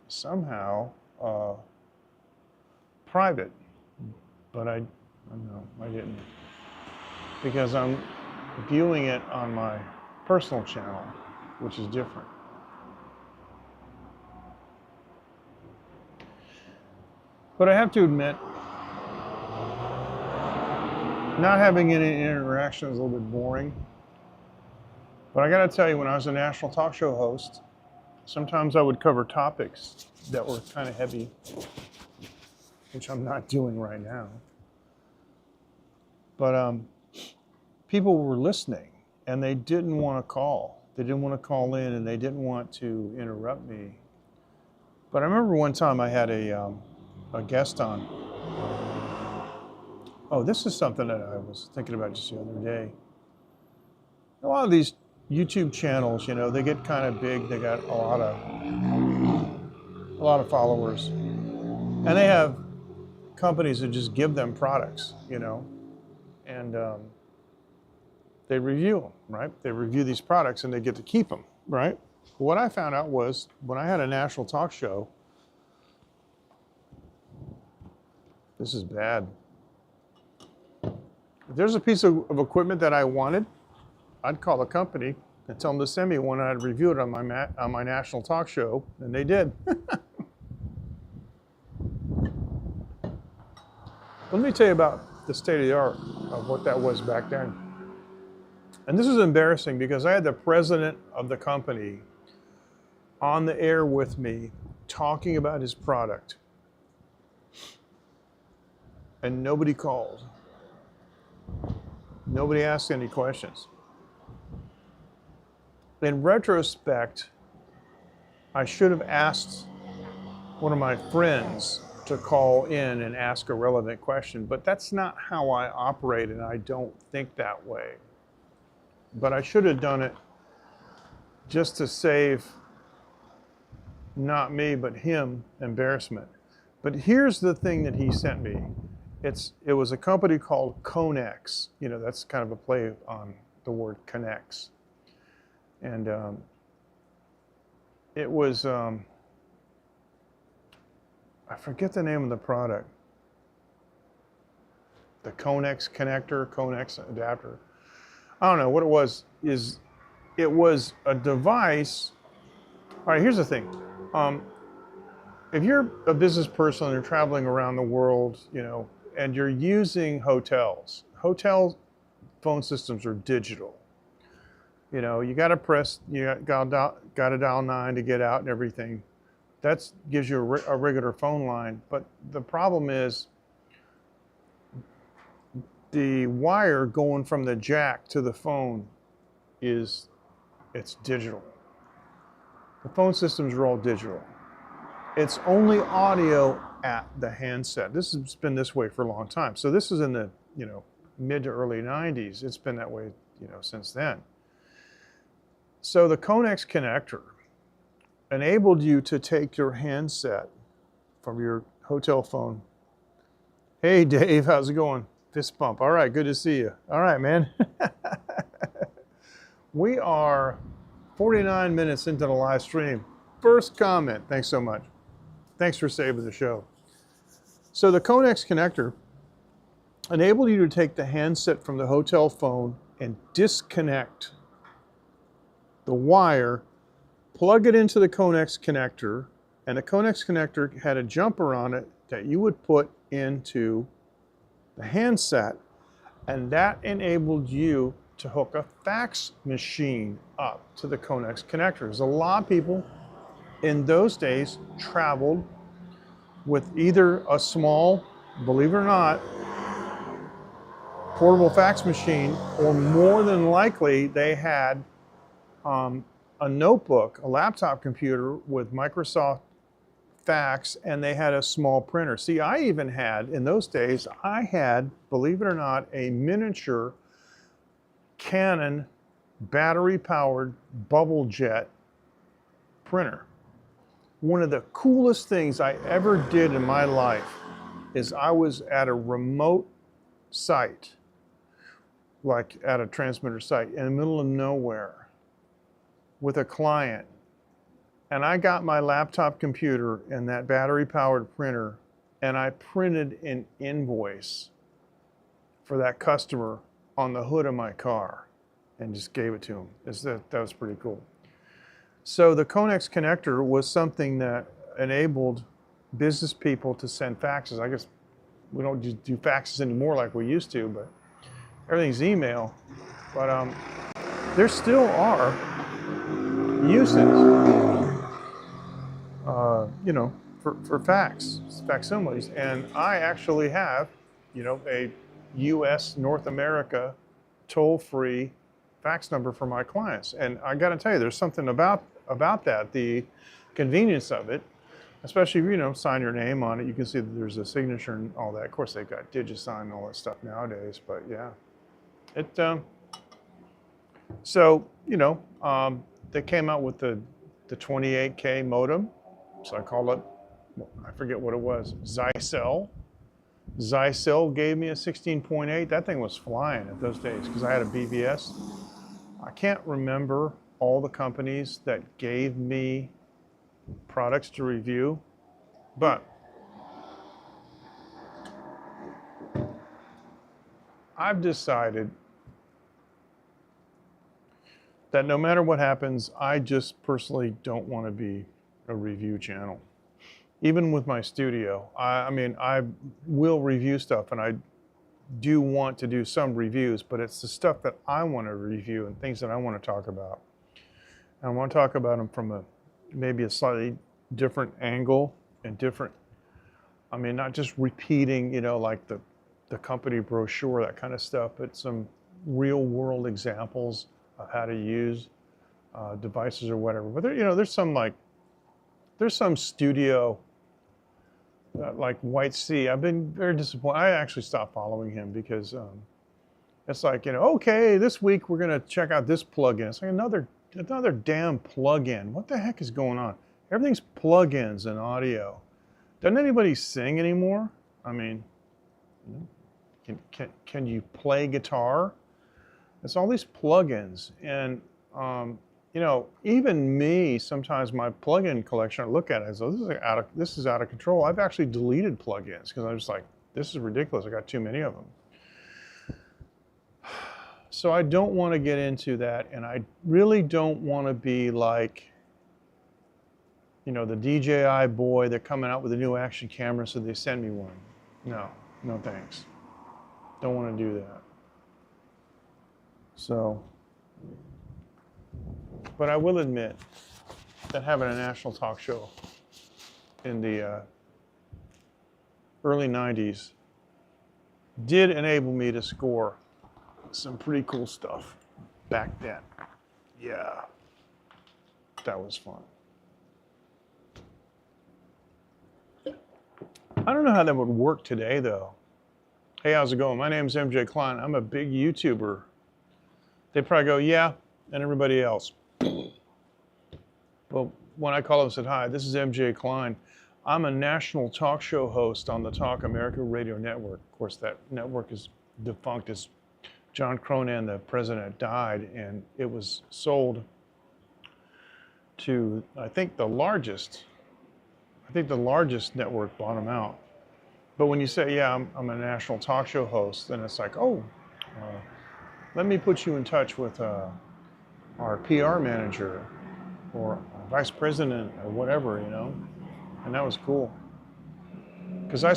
somehow private, but I didn't, because I'm viewing it on my personal channel, which is different. But I have to admit, not having any interaction is a little bit boring. But I got to tell you, when I was a national talk show host, sometimes I would cover topics that were kind of heavy, which I'm not doing right now. But people were listening, and they didn't want to call. They didn't want to call in, and they didn't want to interrupt me. But I remember one time I had a guest on. Oh, this is something that I was thinking about just the other day. A lot of these YouTube channels, you know, they get kind of big. They got a lot of followers, and they have companies that just give them products, you know, and they review them, right? They review these products, and they get to keep them, right? What I found out was, when I had a national talk show, this is bad. If there's a piece of equipment that I wanted, I'd call the company and tell them to send me one, and I'd review it on my national talk show, and they did. Let me tell you about the state of the art of what that was back then. And this is embarrassing, because I had the president of the company on the air with me talking about his product, and nobody called. Nobody asked any questions. In retrospect, I should have asked one of my friends to call in and ask a relevant question, but that's not how I operate, and I don't think that way. But I should have done it just to save not me, but him embarrassment. But here's the thing that he sent me. It was a company called Connex. You know, that's kind of a play on the word Connex. And it was, I forget the name of the product. The Connex connector, Connex adapter. I don't know what it was. It was a device. All right, here's the thing. If you're a business person and you're traveling around the world, you know, and you're using hotels, hotel phone systems are digital. You know, you got to dial 9 to get out and everything. That gives you a regular phone line. But the problem is the wire going from the jack to the phone it's digital. The phone systems are all digital. It's only audio at the handset. This has been this way for a long time. So this is in the, you know, mid to early 90s. It's been that way, you know, since then. So the Connex connector enabled you to take your handset from your hotel phone. Hey, Dave, how's it going? Fist bump. All right, good to see you. All right, man. We are 49 minutes into the live stream. First comment. Thanks so much. Thanks for saving the show. So the Connex connector enabled you to take the handset from the hotel phone and disconnect the wire, plug it into the Connex connector, and the Connex connector had a jumper on it that you would put into the handset, and that enabled you to hook a fax machine up to the Connex connector. There's a lot of people in those days traveled with either a small, believe it or not, portable fax machine, or more than likely they had a notebook, a laptop computer with Microsoft fax, and they had a small printer. See, I even had, in those days, I had, believe it or not, a miniature Canon battery-powered bubble jet printer. One of the coolest things I ever did in my life is I was at a remote site, like at a transmitter site in the middle of nowhere with a client. And I got my laptop computer and that battery-powered printer, and I printed an invoice for that customer on the hood of my car and just gave it to him. That was pretty cool. So the Connex connector was something that enabled business people to send faxes. I guess we don't do faxes anymore like we used to, but everything's email. But there still are uses, you know, for facsimiles. And I actually have, you know, a U.S. North America toll-free fax number for my clients. And I got to tell you, there's something about that, the convenience of it, especially if you know, sign your name on it. You can see that there's a signature and all that. Of course, they've got DigiSign and all that stuff nowadays, but yeah. So, you know, they came out with the 28K modem. So I call it, I forget what it was, Zycel. Zycel gave me a 16.8. That thing was flying at those days because I had a BBS. I can't remember all the companies that gave me products to review, but I've decided that no matter what happens, I just personally don't want to be a review channel. Even with my studio, I mean, I will review stuff, and I do want to do some reviews, but it's the stuff that I want to review and things that I want to talk about. And I want to talk about them from maybe a slightly different angle and different, I mean, not just repeating, you know, like the company brochure, that kind of stuff, but some real world examples of how to use devices or whatever. But there, you know, there's some studio, like White Sea. I've been very disappointed. I actually stopped following him because it's like, you know, okay, this week we're going to check out this plugin. It's like another damn plugin. What the heck is going on? Everything's plugins and audio. Doesn't anybody sing anymore? I mean, can you play guitar? It's all these plugins. And, you know, even me, sometimes my plugin collection, I look at it as, oh, this is out of control. I've actually deleted plugins because I'm just like, this is ridiculous. I got too many of them. So I don't want to get into that, and I really don't want to be like, you know, the DJI boy. They're coming out with a new action camera, so they send me one. No thanks. Don't want to do that. So, but I will admit that having a national talk show in the early 90s did enable me to score some pretty cool stuff back then. Yeah, that was fun. I don't know how that would work today, though. Hey, how's it going? My name's MJ Klein. I'm a big YouTuber. They'd probably go, yeah, and everybody else. Well, when I call them and said, hi, this is MJ Klein. I'm a national talk show host on the Talk America Radio Network. Of course, that network is defunct. As John Cronin, the president, died, and it was sold to, I think the largest network bought them out. But when you say, yeah, I'm a national talk show host, then it's like, oh, let me put you in touch with our PR manager or vice president or whatever, you know. And that was cool. Because I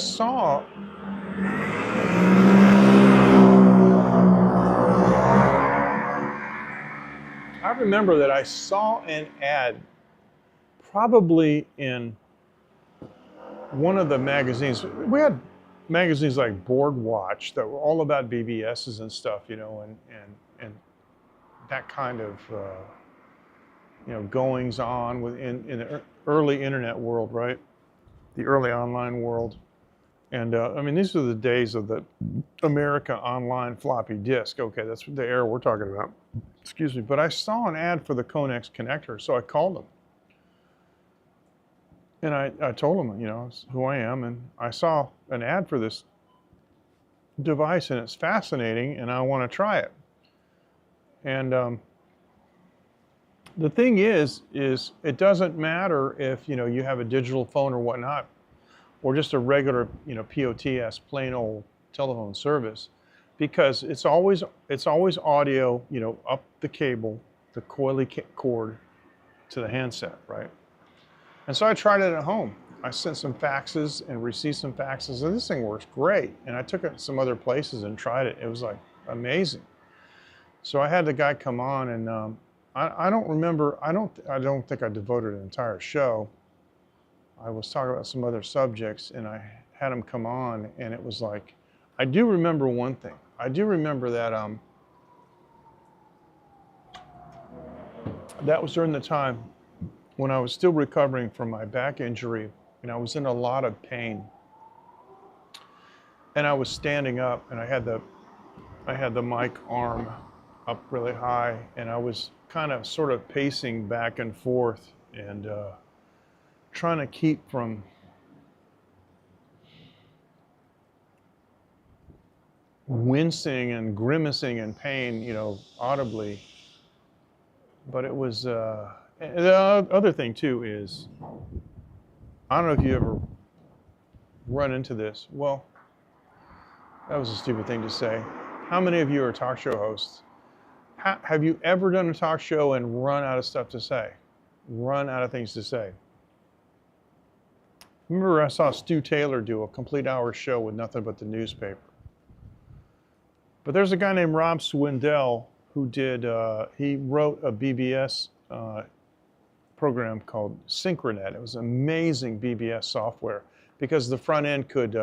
remember that I saw an ad probably in one of the magazines. We had magazines like Board Watch that were all about BBSs and stuff, you know, and that kind of you know, goings on within in the early internet world, right? The early online world. And I mean, these are the days of the America Online floppy disk. Okay, that's the era we're talking about. Excuse me. But I saw an ad for the Connex connector, so I called them. And I told them, you know, who I am, and I saw an ad for this device, and it's fascinating, and I want to try it. And the thing is it doesn't matter if, you know, you have a digital phone or whatnot, or just a regular, you know, POTS, plain old telephone service, because it's always audio, you know, up the cable, the coily cord to the handset, right? And so I tried it at home. I sent some faxes and received some faxes, and this thing works great. And I took it to some other places and tried it. It was like amazing. So I had the guy come on, and I don't remember. I don't think I devoted an entire show. I was talking about some other subjects, and I had him come on, and it was like, I do remember one thing. I do remember that that was during the time when I was still recovering from my back injury, and I was in a lot of pain. And I was standing up, and I had the mic arm up really high, and I was kind of sort of pacing back and forth and trying to keep from wincing and grimacing in pain, you know, audibly. But it was, the other thing too is, I don't know if you ever run into this. Well, that was a stupid thing to say. How many of you are talk show hosts? Have you ever done a talk show and run out of stuff to say? Run out of things to say? Remember, I saw Stu Taylor do a complete hour show with nothing but the newspaper. But there's a guy named Rob Swindell who did, he wrote a BBS program called Synchronet. It was amazing BBS software because the front end could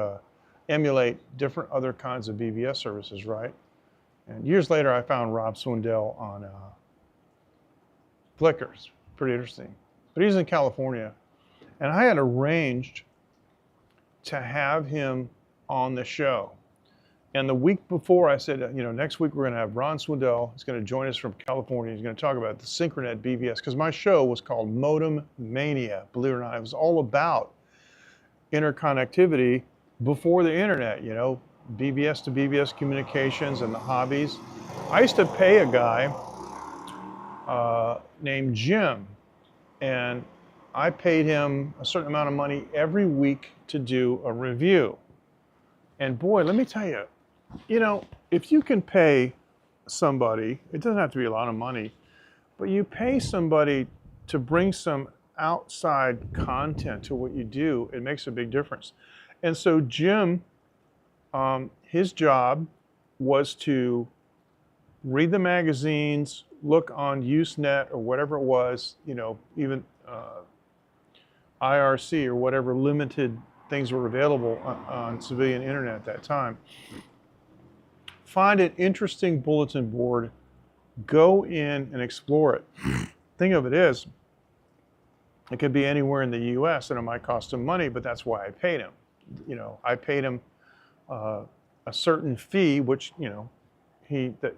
emulate different other kinds of BBS services, right? And years later, I found Rob Swindell on Flickr. It's pretty interesting. But he's in California. And I had arranged to have him on the show. And the week before, I said, you know, next week we're going to have Ron Swindell. He's going to join us from California. He's going to talk about the Synchronet BBS, because my show was called Modem Mania, believe it or not. It was all about interconnectivity before the internet, you know, BBS to BBS communications and the hobbies. I used to pay a guy named Jim, and I paid him a certain amount of money every week to do a review. And boy, let me tell you, you know, if you can pay somebody, it doesn't have to be a lot of money, but you pay somebody to bring some outside content to what you do, it makes a big difference. And so Jim, his job was to read the magazines, look on Usenet or whatever it was, you know, even IRC or whatever limited things were available on civilian internet at that time. Find an interesting bulletin board, go in and explore it. Thing of it is, it could be anywhere in the US and it might cost him money, but that's why I paid him. You know, I paid him a certain fee, which, you know, that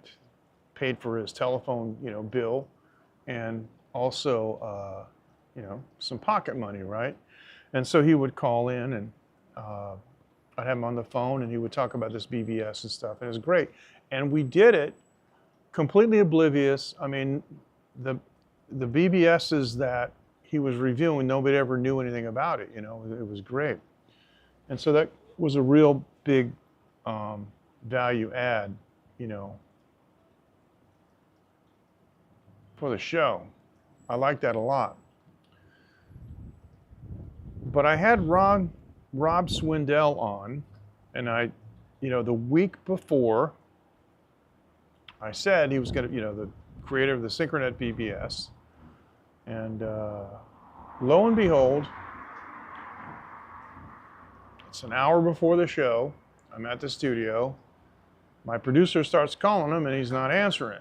paid for his telephone, you know, bill, and also, you know, some pocket money, right? And so he would call in, and I'd have him on the phone, and he would talk about this BBS and stuff, and it was great. And we did it completely oblivious. I mean, the BBSs that he was reviewing, nobody ever knew anything about it, you know, it was great. And so that was a real big value add, for the show. I like that a lot. But I had Rob Swindell on, and the week before, I said he was going to, the creator of the Synchronet BBS, and lo and behold, it's an hour before the show. I'm at the studio. My producer starts calling him, and he's not answering.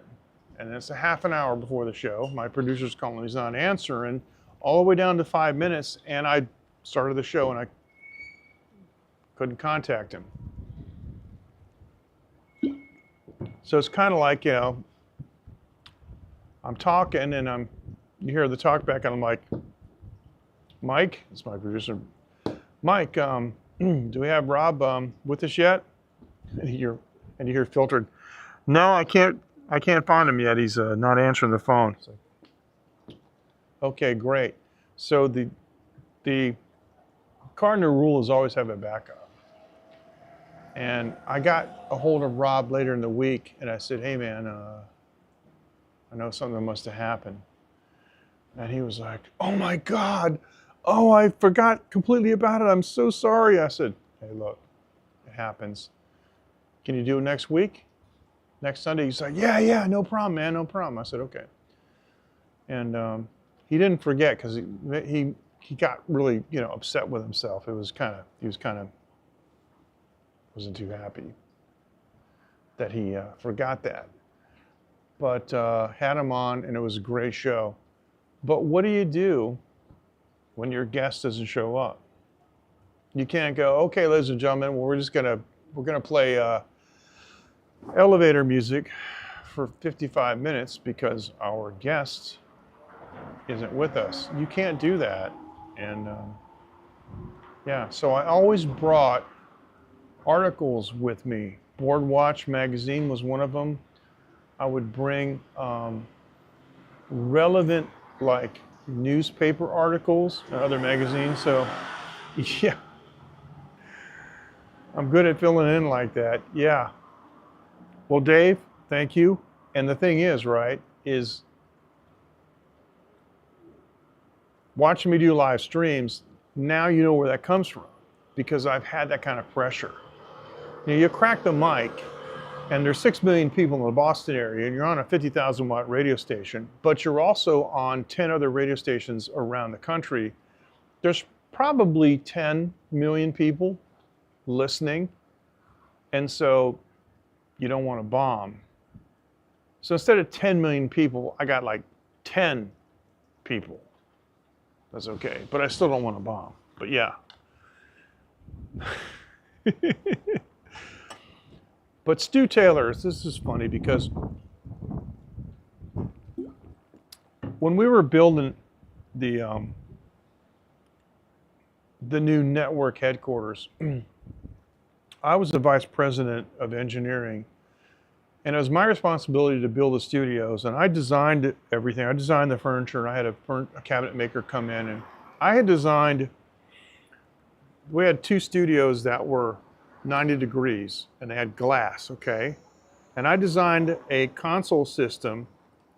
And it's a half an hour before the show. My producer's calling, he's not answering, all the way down to 5 minutes, and I started the show, and I couldn't contact him. So it's kind of like, I'm talking, and you hear the talk back, and I'm like, Mike, it's my producer, Mike, do we have Rob with us yet? And you hear filtered, no, I can't find him yet. He's not answering the phone. So, okay, great. So the cardinal rule is always have a backup. And I got a hold of Rob later in the week, and I said, hey man, I know something must have happened. And he was like, oh my God, oh, I forgot completely about it. I'm so sorry. I said, hey, look, it happens. Can you do it next week? Next Sunday? He's like, yeah, no problem, man, no problem. I said, okay. And he didn't forget, because he got really, upset with himself. He wasn't too happy that he forgot that. But had him on, and it was a great show. But what do you do when your guest doesn't show up? You can't go, okay, ladies and gentlemen, well, we're gonna play elevator music for 55 minutes because our guest isn't with us. You can't do that. And yeah, so I always brought articles with me. Boardwatch magazine was one of them. I would bring relevant, like, newspaper articles and other magazines. So yeah, I'm good at filling in like that. Yeah. Well, Dave, thank you. And the thing is, right, is watching me do live streams, now you know where that comes from, because I've had that kind of pressure. You crack the mic, and there's 6 million people in the Boston area, and you're on a 50,000 watt radio station, but you're also on 10 other radio stations around the country. There's probably 10 million people listening, and so you don't want to bomb. So instead of 10 million people, I got like 10 people. That's okay, but I still don't want to bomb. But yeah. But Stu Taylor, this is funny, because when we were building the new network headquarters, I was the vice president of engineering, and it was my responsibility to build the studios, and I designed everything. I designed the furniture, and I had a cabinet maker come in, and I had designed, we had 2 studios that were 90 degrees, and they had glass, okay? And I designed a console system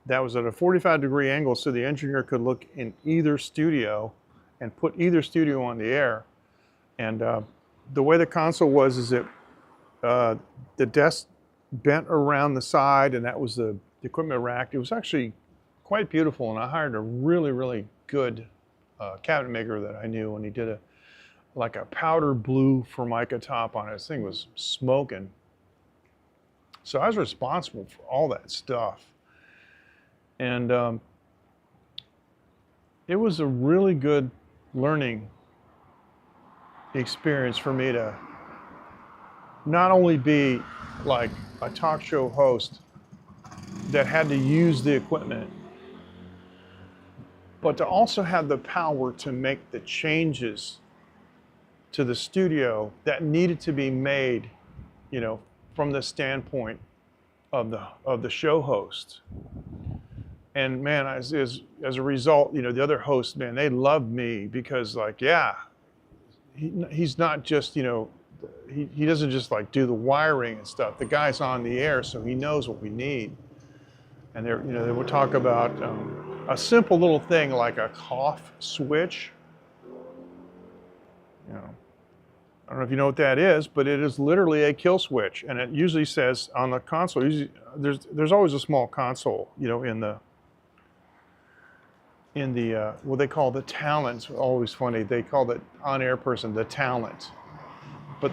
that was at a 45-degree angle so the engineer could look in either studio and put either studio on the air. And the way the console was is that the desk bent around the side, and that was the equipment rack. It was actually quite beautiful, and I hired a really, really good cabinet maker that I knew, and he did like a powder blue Formica top on it. This thing was smoking. So I was responsible for all that stuff. And it was a really good learning experience for me to not only be like a talk show host that had to use the equipment, but to also have the power to make the changes to the studio that needed to be made, from the standpoint of the show host. And man, as a result, the other hosts, man, they loved me because, like, yeah, he's not just, he doesn't just like do the wiring and stuff. The guy's on the air, so he knows what we need. And they would talk about a simple little thing like a cough switch. You know, I don't know if you know what that is, but it is literally a kill switch, and it usually says on the console. Usually, there's always a small console, you know, in the what they call the talents. Always funny. They call the on-air person the talent, but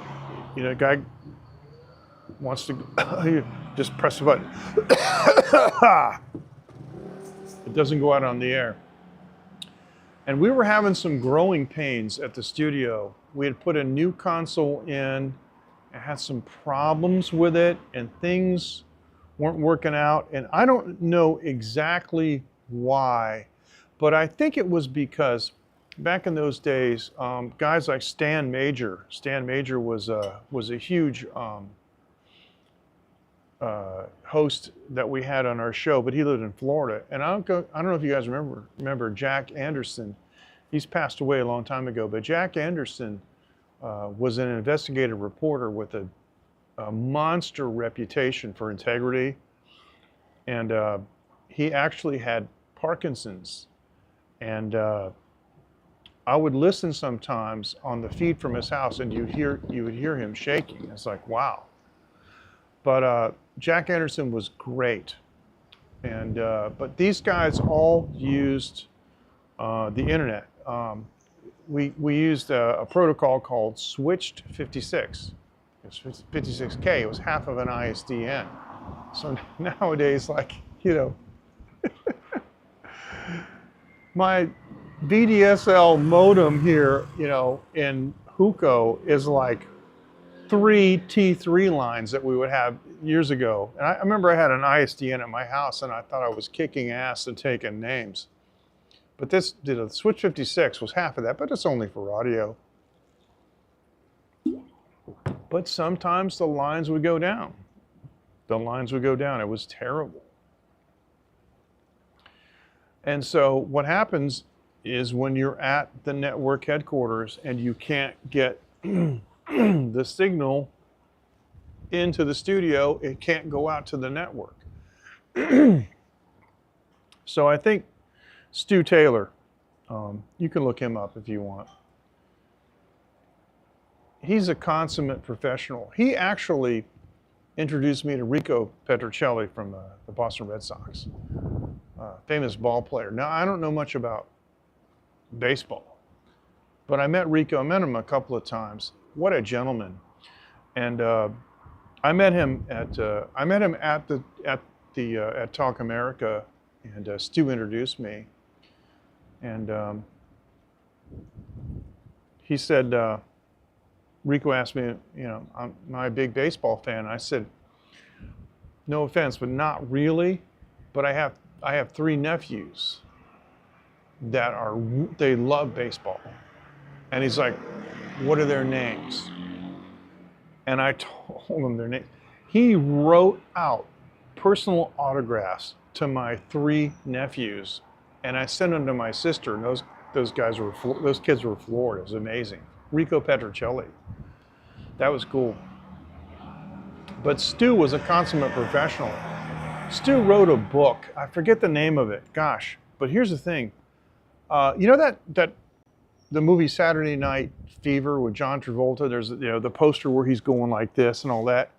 you know, a guy wants to you just press the button. It doesn't go out on the air. And we were having some growing pains at the studio. We had put a new console in, and had some problems with it, and things weren't working out. And I don't know exactly why, but I think it was because back in those days, guys like Stan Major was a huge host that we had on our show, but he lived in Florida. And I don't know if you guys remember Jack Anderson. He's passed away a long time ago, but Jack Anderson was an investigative reporter with a monster reputation for integrity. And he actually had Parkinson's. And I would listen sometimes on the feed from his house, and you would hear him shaking. It's like, wow. But Jack Anderson was great. And but these guys all used the internet. We used a protocol called Switched 56. It was 56K. It was half of an ISDN. So nowadays, like, you know, my VDSL modem here, you know, in Huco is like 3 T3 lines that we would have years ago. And I remember I had an ISDN at my house, and I thought I was kicking ass and taking names. But this, the Switch 56 was half of that, but it's only for audio. But sometimes the lines would go down. The lines would go down. It was terrible. And so what happens is when you're at the network headquarters and you can't get the signal into the studio, it can't go out to the network. So I think Stu Taylor, you can look him up if you want. He's a consummate professional. He actually introduced me to Rico Petrocelli from the Boston Red Sox, famous ball player. Now, I don't know much about baseball, but I met Rico. I met him a couple of times. What a gentleman! And I met him at Talk America, and Stu introduced me. And he said, Rico asked me, you know, am I a big baseball fan? I said, no offense, but not really. But I have 3 nephews that they love baseball. And he's like, what are their names? And I told him their names. He wrote out personal autographs to my 3 nephews, and I sent them to my sister. And those kids were floored. It was amazing. Rico Petrocelli. That was cool. But Stu was a consummate professional. Stu wrote a book. I forget the name of it. Gosh. But here's the thing. You know that the movie Saturday Night Fever with John Travolta? There's, you know, the poster where he's going like this and all that.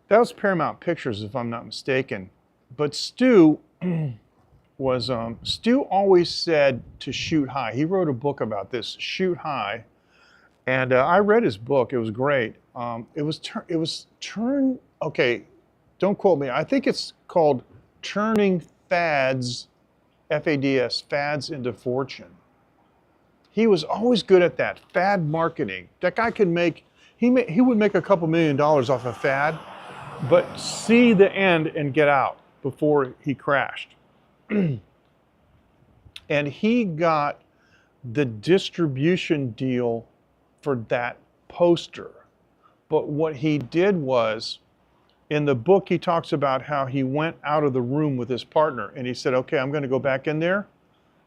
That was Paramount Pictures, if I'm not mistaken. But Stu Stu always said to shoot high. He wrote a book about this, Shoot High, and I read his book. It was great. Okay, don't quote me. I think it's called Turning Fads, F-A-D-S, Fads into Fortune. He was always good at that, fad marketing. That guy could he would make a couple $1 million off a fad, but see the end and get out before he crashed. And he got the distribution deal for that poster. But what he did was, in the book, he talks about how he went out of the room with his partner and he said, okay, I'm going to go back in there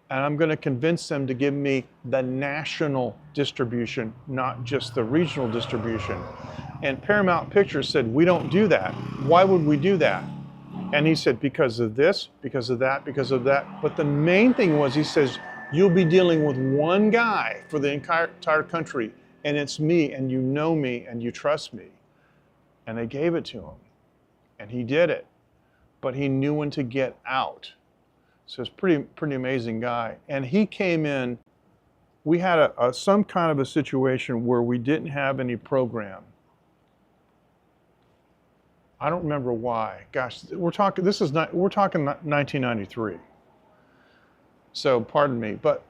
and I'm going to convince them to give me the national distribution, not just the regional distribution. And Paramount Pictures said, we don't do that. Why would we do that? And he said, because of this, because of that, because of that. But the main thing was, he says, you'll be dealing with one guy for the entire country, and it's me, and you know me, and you trust me. And they gave it to him, and he did it. But he knew when to get out. So it's pretty amazing guy. And he came in, we had some kind of a situation where we didn't have any program. I don't remember why. Gosh, we're talking 1993. So pardon me, but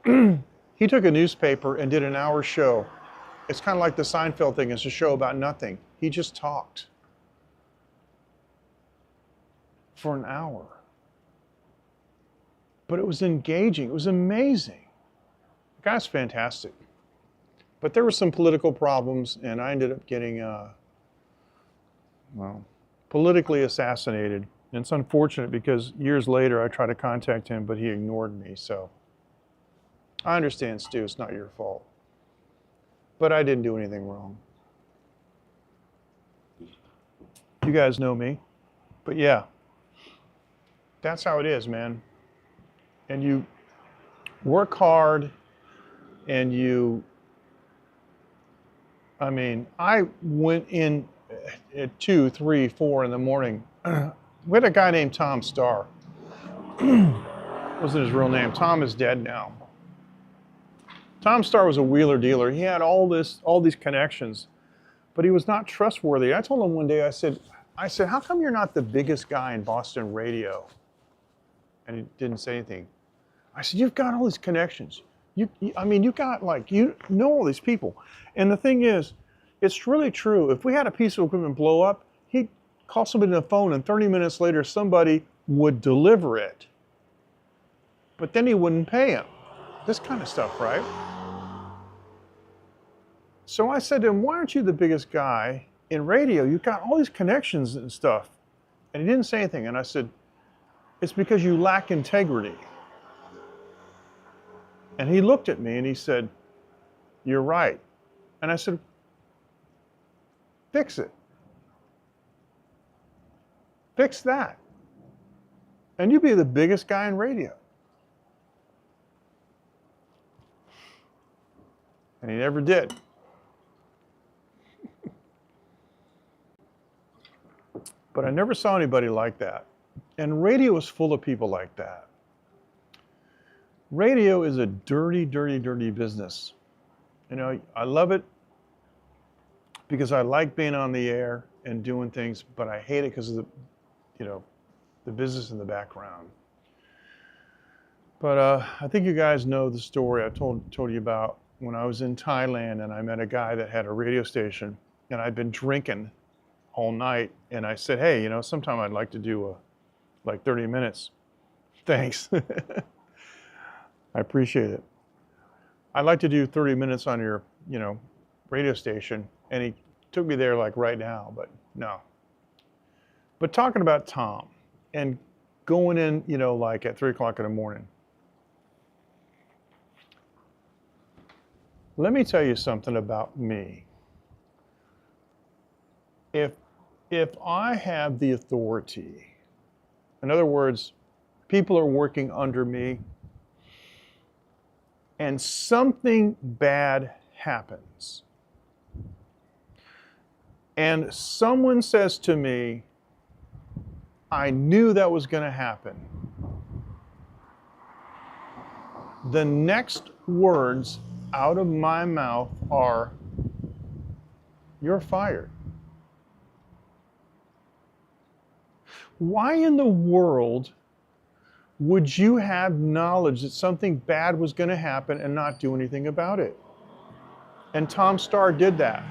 he took a newspaper and did an hour show. It's kind of like the Seinfeld thing. It's a show about nothing. He just talked for an hour. But it was engaging. It was amazing. The guy's fantastic. But there were some political problems, and I ended up getting, politically assassinated. And it's unfortunate because years later I tried to contact him, but he ignored me. So I understand, Stu, it's not your fault. But I didn't do anything wrong. You guys know me. But yeah, that's how it is, man. And you work hard, and I went in at 2, 3, 4 in the morning. We had a guy named Tom Starr. Wasn't his real name. Tom is dead now. Tom Starr was a wheeler dealer. He had all these connections, but he was not trustworthy. I told him one day, I said, how come you're not the biggest guy in Boston radio? And he didn't say anything. I said, you've got all these connections. You got all these people. And the thing is, it's really true. If we had a piece of equipment blow up, he'd call somebody on the phone, and 30 minutes later, somebody would deliver it. But then he wouldn't pay him. This kind of stuff, right? So I said to him, why aren't you the biggest guy in radio? You've got all these connections and stuff. And he didn't say anything. And I said, it's because you lack integrity. And he looked at me and he said, you're right. And I said, fix it. Fix that. And you'll be the biggest guy in radio. And he never did. But I never saw anybody like that. And radio is full of people like that. Radio is a dirty, dirty, dirty business. You know, I love it because I like being on the air and doing things, but I hate it because of the business in the background. But I think you guys know the story I told you about when I was in Thailand and I met a guy that had a radio station, and I'd been drinking all night, and I said, hey, sometime I'd like to do 30 minutes. Thanks. I appreciate it. I'd like to do 30 minutes on your, radio station. And he took me there right now, but no. But talking about Tom and going in, at 3 o'clock in the morning. Let me tell you something about me. If I have the authority, in other words, people are working under me, and something bad happens, and someone says to me, I knew that was going to happen, the next words out of my mouth are, you're fired. Why in the world would you have knowledge that something bad was going to happen and not do anything about it? And Tom Starr did that.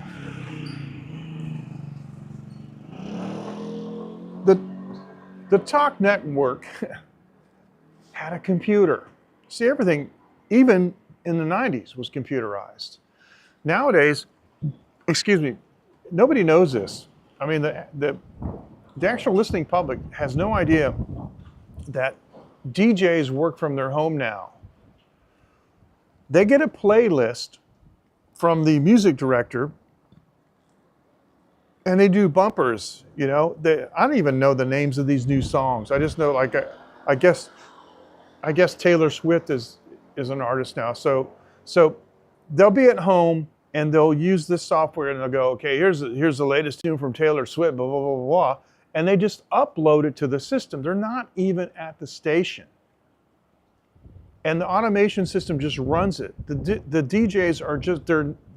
The talk network had a computer. See, everything, even in the 90s, was computerized. Nowadays, nobody knows this. I mean, the actual listening public has no idea that DJs work from their home now. They get a playlist from the music director, and they do bumpers. You know, I don't even know the names of these new songs. I just know, like, I guess Taylor Swift is an artist now. So they'll be at home and they'll use this software and they'll go, okay, here's the latest tune from Taylor Swift, blah, blah, blah, blah, blah. And they just upload it to the system. They're not even at the station. And the automation system just runs it. The DJs are just,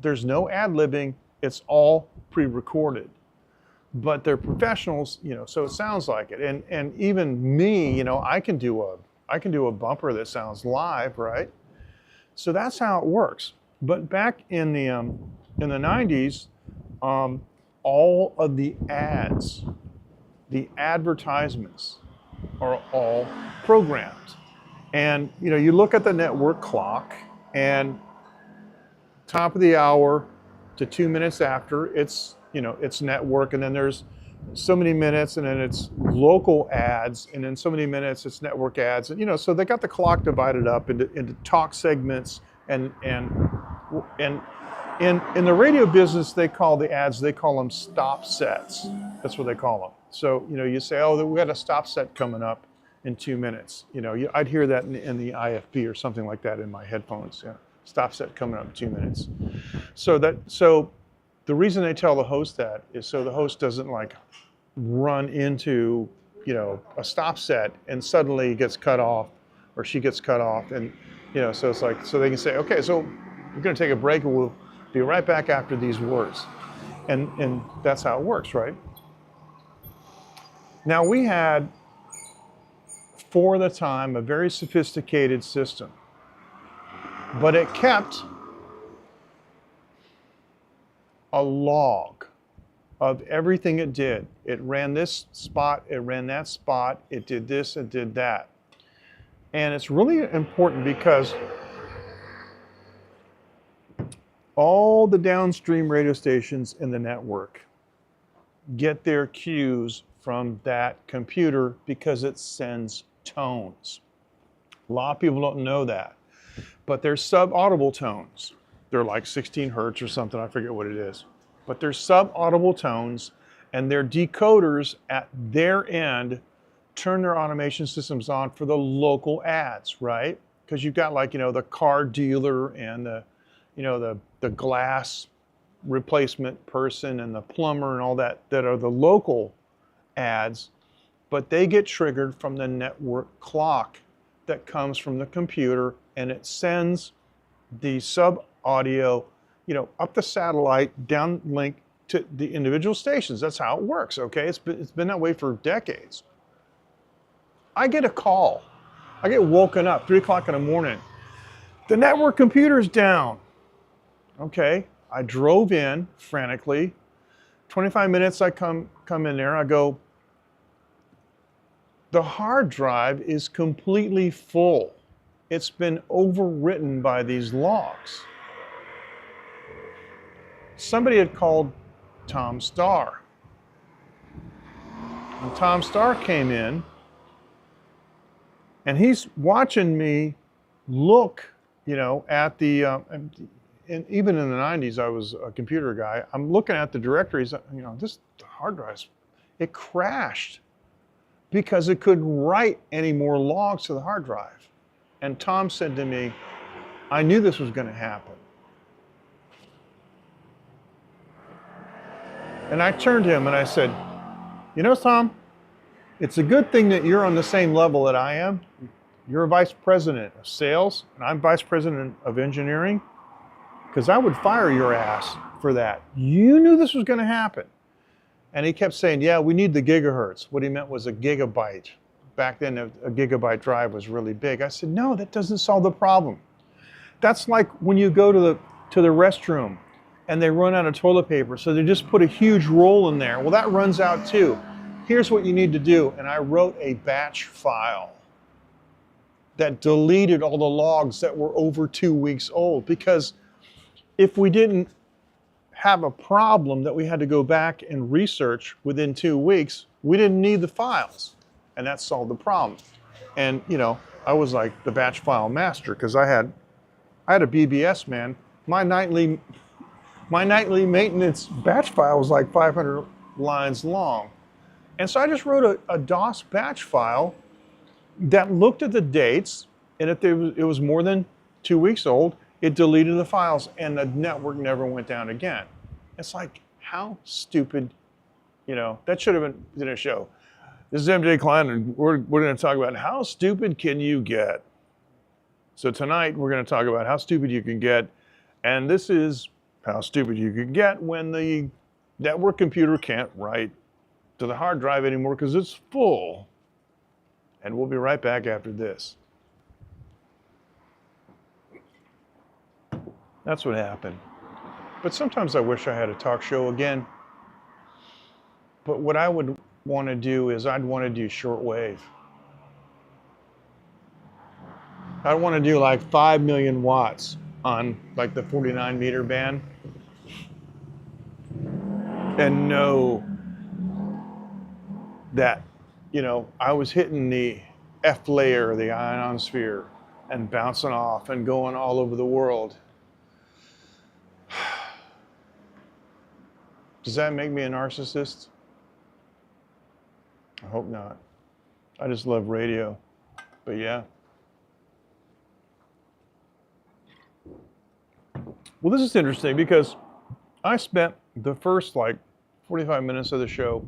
there's no ad-libbing. It's all pre-recorded. But they're professionals, you know, so it sounds like it. And even me, you know, I can do a bumper that sounds live, right? So that's how it works. But back in the 90s, all of the ads, the advertisements are all programmed. And you know, you look at the network clock, and top of the hour to 2 minutes after, it's, you know, it's network, and then there's so many minutes, and then it's local ads, and then so many minutes it's network ads, and you know, so they got the clock divided up into talk segments, and in the radio business, they call the ads, they call them stop sets. That's what they call them. So you know, you say, oh, we got a stop set coming up in 2 minutes. You know, I'd hear that in the IFB or something like that in my headphones. Yeah, stop set coming up in 2 minutes. So the reason they tell the host that is so the host doesn't like run into, you know, a stop set and suddenly gets cut off, or she gets cut off, and you know, so it's like, so they can say, okay, so we're going to take a break and we'll be right back after these words, and that's how it works, right? Now we had, for the time, a very sophisticated system, but it kept a log of everything it did. It ran this spot, it ran that spot, it did this, it did that. And it's really important because all the downstream radio stations in the network get their cues from that computer because it sends tones. A lot of people don't know that, but they're sub-audible tones. They're like 16 hertz or something, I forget what it is. But they're sub-audible tones, and their decoders at their end turn their automation systems on for the local ads, right? Because you've got, like, you know, the car dealer and the, you know, the glass replacement person and the plumber and all that are the local ads, but they get triggered from the network clock that comes from the computer, and it sends the sub-audio, you know, up the satellite, downlink to the individual stations. That's how it works, okay? It's been that way for decades. I get a call. I get woken up, 3 o'clock in the morning. The network computer's down. Okay, I drove in frantically. 25 minutes I come in there, I go, the hard drive is completely full. It's been overwritten by these logs. Somebody had called Tom Starr. And Tom Starr came in, and he's watching me look, you know, at the, and even in the 90s, I was a computer guy. I'm looking at the directories, you know, this hard drive, it crashed because it couldn't write any more logs to the hard drive. And Tom said to me, I knew this was going to happen. And I turned to him and I said, you know, Tom, it's a good thing that you're on the same level that I am. You're a vice president of sales, and I'm vice president of engineering, because I would fire your ass for that. You knew this was going to happen. And he kept saying, yeah, we need the gigahertz. What he meant was a gigabyte. Back then, a gigabyte drive was really big. I said, no, that doesn't solve the problem. That's like when you go to the restroom and they run out of toilet paper, so they just put a huge roll in there. Well, that runs out too. Here's what you need to do. And I wrote a batch file that deleted all the logs that were over 2 weeks old, because if we didn't have a problem that we had to go back and research within 2 weeks, we didn't need the files, and that solved the problem. And you know, I was like the batch file master, because I had I had a BBS, man. My nightly maintenance batch file was like 500 lines long. And so I just wrote a DOS batch file that looked at the dates, and if it was more than 2 weeks old, it deleted the files, and the network never went down again. It's like, how stupid, that should have been in a show. This is MJ Klein, and we're going to talk about how stupid can you get. So tonight, we're going to talk about how stupid you can get, and this is how stupid you can get when the network computer can't write to the hard drive anymore because it's full. And we'll be right back after this. That's what happened. But sometimes I wish I had a talk show again. But what I would want to do is I'd want to do shortwave. I'd want to do like 5 million watts on like the 49 meter band. And know that, I was hitting the F layer of the ionosphere and bouncing off and going all over the world. Does that make me a narcissist? I hope not. I just love radio. But yeah. Well, this is interesting because I spent the first 45 minutes of the show,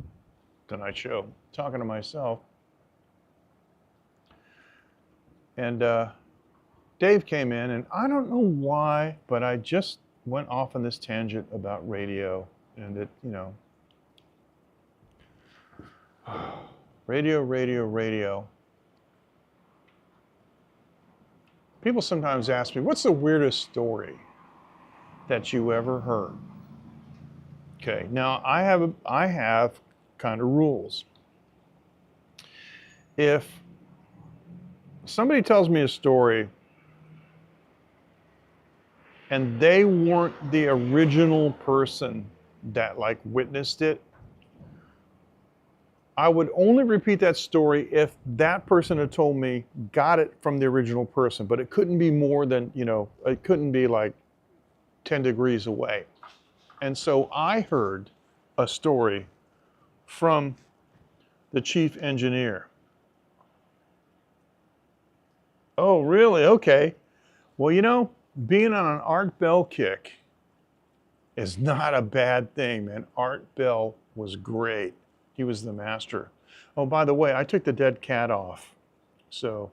tonight's show, talking to myself. And Dave came in, and I don't know why, but I just went off on this tangent about radio. And it, radio. People sometimes ask me, what's the weirdest story that you ever heard? Okay, now I have kind of rules. If somebody tells me a story and they weren't the original person that witnessed it, I would only repeat that story if that person had told me got it from the original person, but it couldn't be more than, it couldn't be 10 degrees away. And so I heard a story from the chief engineer. Oh, really? Okay. Well, being on an Art Bell kick is not a bad thing, man. Art Bell was great. He was the master. Oh, by the way, I took the dead cat off. So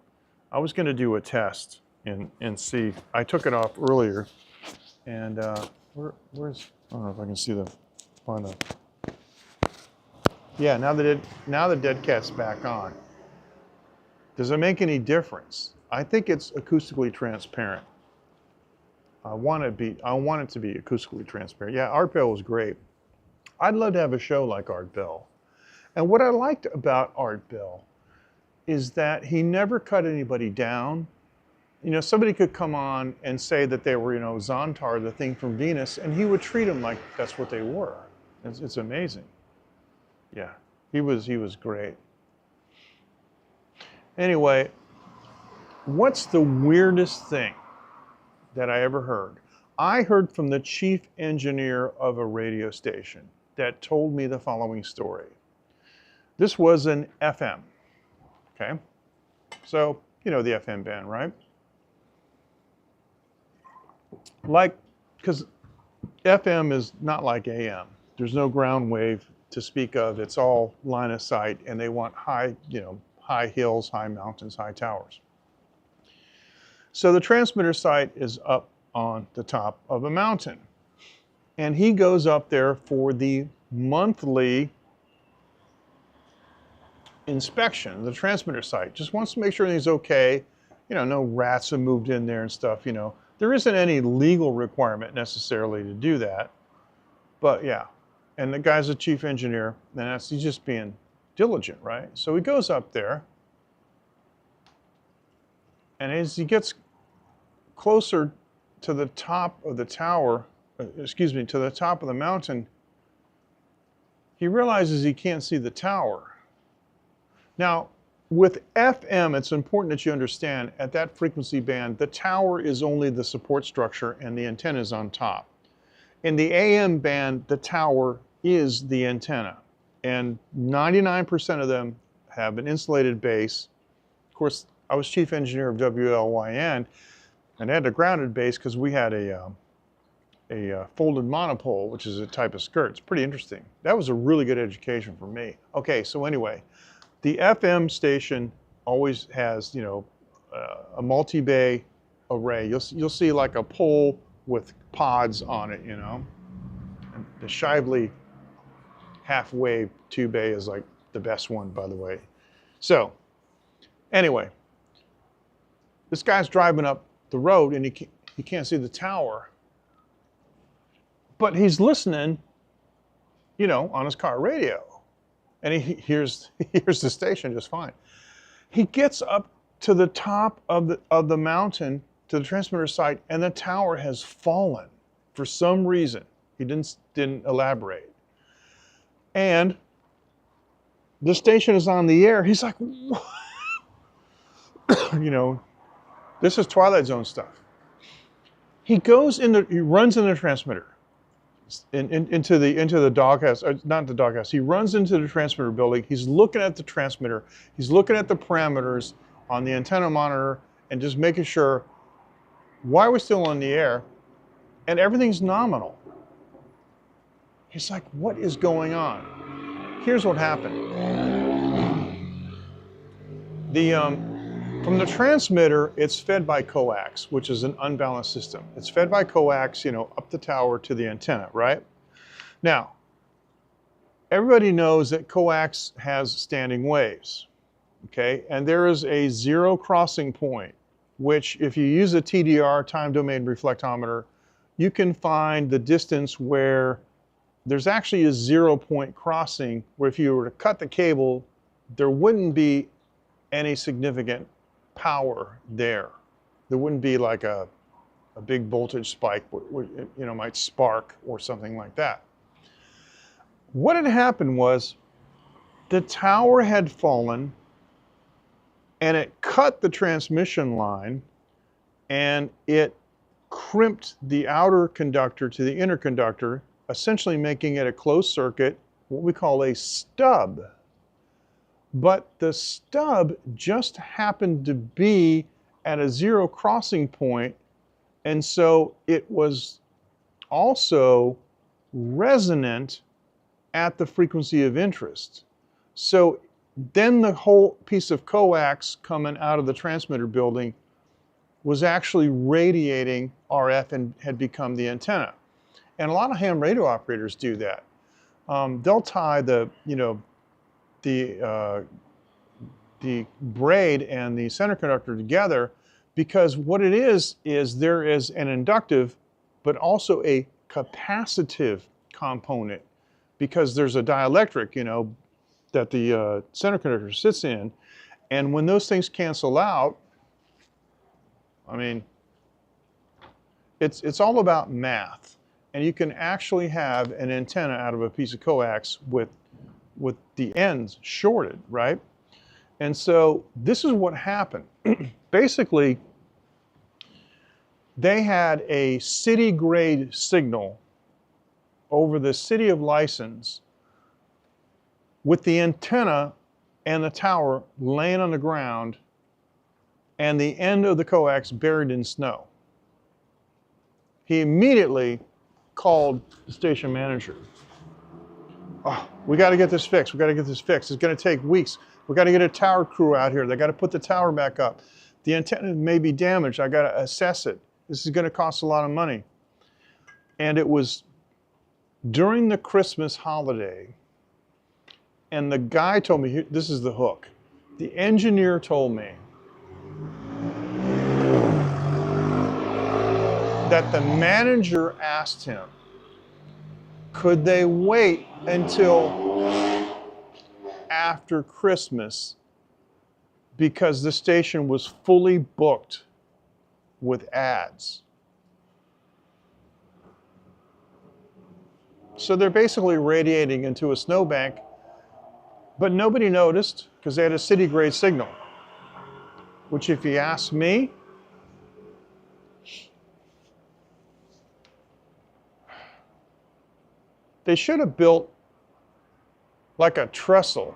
I was going to do a test and see. I took it off earlier. And where's, I don't know if I can find the. Yeah, now the dead cat's back on. Does it make any difference? I think it's acoustically transparent. I want it to be acoustically transparent. Yeah, Art Bell was great. I'd love to have a show like Art Bell. And what I liked about Art Bell is that he never cut anybody down. Somebody could come on and say that they were, Zontar, the thing from Venus, and he would treat them like that's what they were. It's amazing. Yeah, he was great. Anyway, what's the weirdest thing that I ever heard? I heard from the chief engineer of a radio station that told me the following story. This was an FM, okay? So, the FM band, right? Because FM is not like AM. There's no ground wave to speak of. It's all line of sight, and they want high hills, high mountains, high towers. So the transmitter site is up on the top of a mountain. And he goes up there for the monthly inspection, the transmitter site. Just wants to make sure everything's okay. No rats have moved in there and stuff, There isn't any legal requirement necessarily to do that. But yeah, and the guy's a chief engineer, and he's just being diligent, right? So he goes up there, and as he gets closer to the top of the tower, to the top of the mountain, he realizes he can't see the tower. Now, with FM, it's important that you understand at that frequency band, the tower is only the support structure and the antenna is on top. In the AM band, the tower is the antenna. And 99% of them have an insulated base. Of course, I was chief engineer of WLYN, and I had a grounded base because we had a folded monopole, which is a type of skirt. It's pretty interesting. That was a really good education for me. Okay, so anyway, the FM station always has, you know, a multi-bay array. You'll see like a pole with pods on it, you know. And the Shively half-wave 2-bay is like the best one, by the way. So anyway, this guy's driving up the road and he can't see the tower, but he's listening, you know, on his car radio. And he hears the station just fine. He gets up to the top of the mountain, to the transmitter site, and the tower has fallen for some reason. He didn't elaborate. And the station is on the air. He's like, what? You know, this is Twilight Zone stuff. He runs in the transmitter. Into the doghouse, not the doghouse. He runs into the transmitter building. He's looking at the transmitter. He's looking at the parameters on the antenna monitor and just making sure, why are we still on the air? And everything's nominal. He's like, what is going on? Here's what happened. From the transmitter, it's fed by coax, which is an unbalanced system. It's fed by coax, you know, up the tower to the antenna, right? Now, everybody knows that coax has standing waves, okay? And there is a zero crossing point, which if you use a TDR, time domain reflectometer, you can find the distance where there's actually a 0 point crossing, where if you were to cut the cable, there wouldn't be any significant power there. There wouldn't be like a big voltage spike, you know, might spark or something like that. What had happened was the tower had fallen and it cut the transmission line and it crimped the outer conductor to the inner conductor, essentially making it a closed circuit, what we call a stub. But the stub just happened to be at a zero crossing point, and so it was also resonant at the frequency of interest. So then the whole piece of coax coming out of the transmitter building was actually radiating RF and had become the antenna. And a lot of ham radio operators do that. They'll tie the braid and the center conductor together, because what it is there is an inductive but also a capacitive component, because there's a dielectric, you know, that the center conductor sits in, and when those things cancel out, I mean, it's all about math, and you can actually have an antenna out of a piece of coax with the ends shorted, right? And so this is what happened. Basically, they had a city-grade signal over the city of license with the antenna and the tower laying on the ground and the end of the coax buried in snow. He immediately called the station manager. Oh, we got to get this fixed. We got to get this fixed. It's going to take weeks. We got to get a tower crew out here. They got to put the tower back up. The antenna may be damaged. I got to assess it. This is going to cost a lot of money. And it was during the Christmas holiday, and the guy told me, this is the hook. The engineer told me that the manager asked him, could they wait until after Christmas, because the station was fully booked with ads. So they're basically radiating into a snowbank, but nobody noticed. because they had a city grade signal, which if you ask me, they should have built like a trestle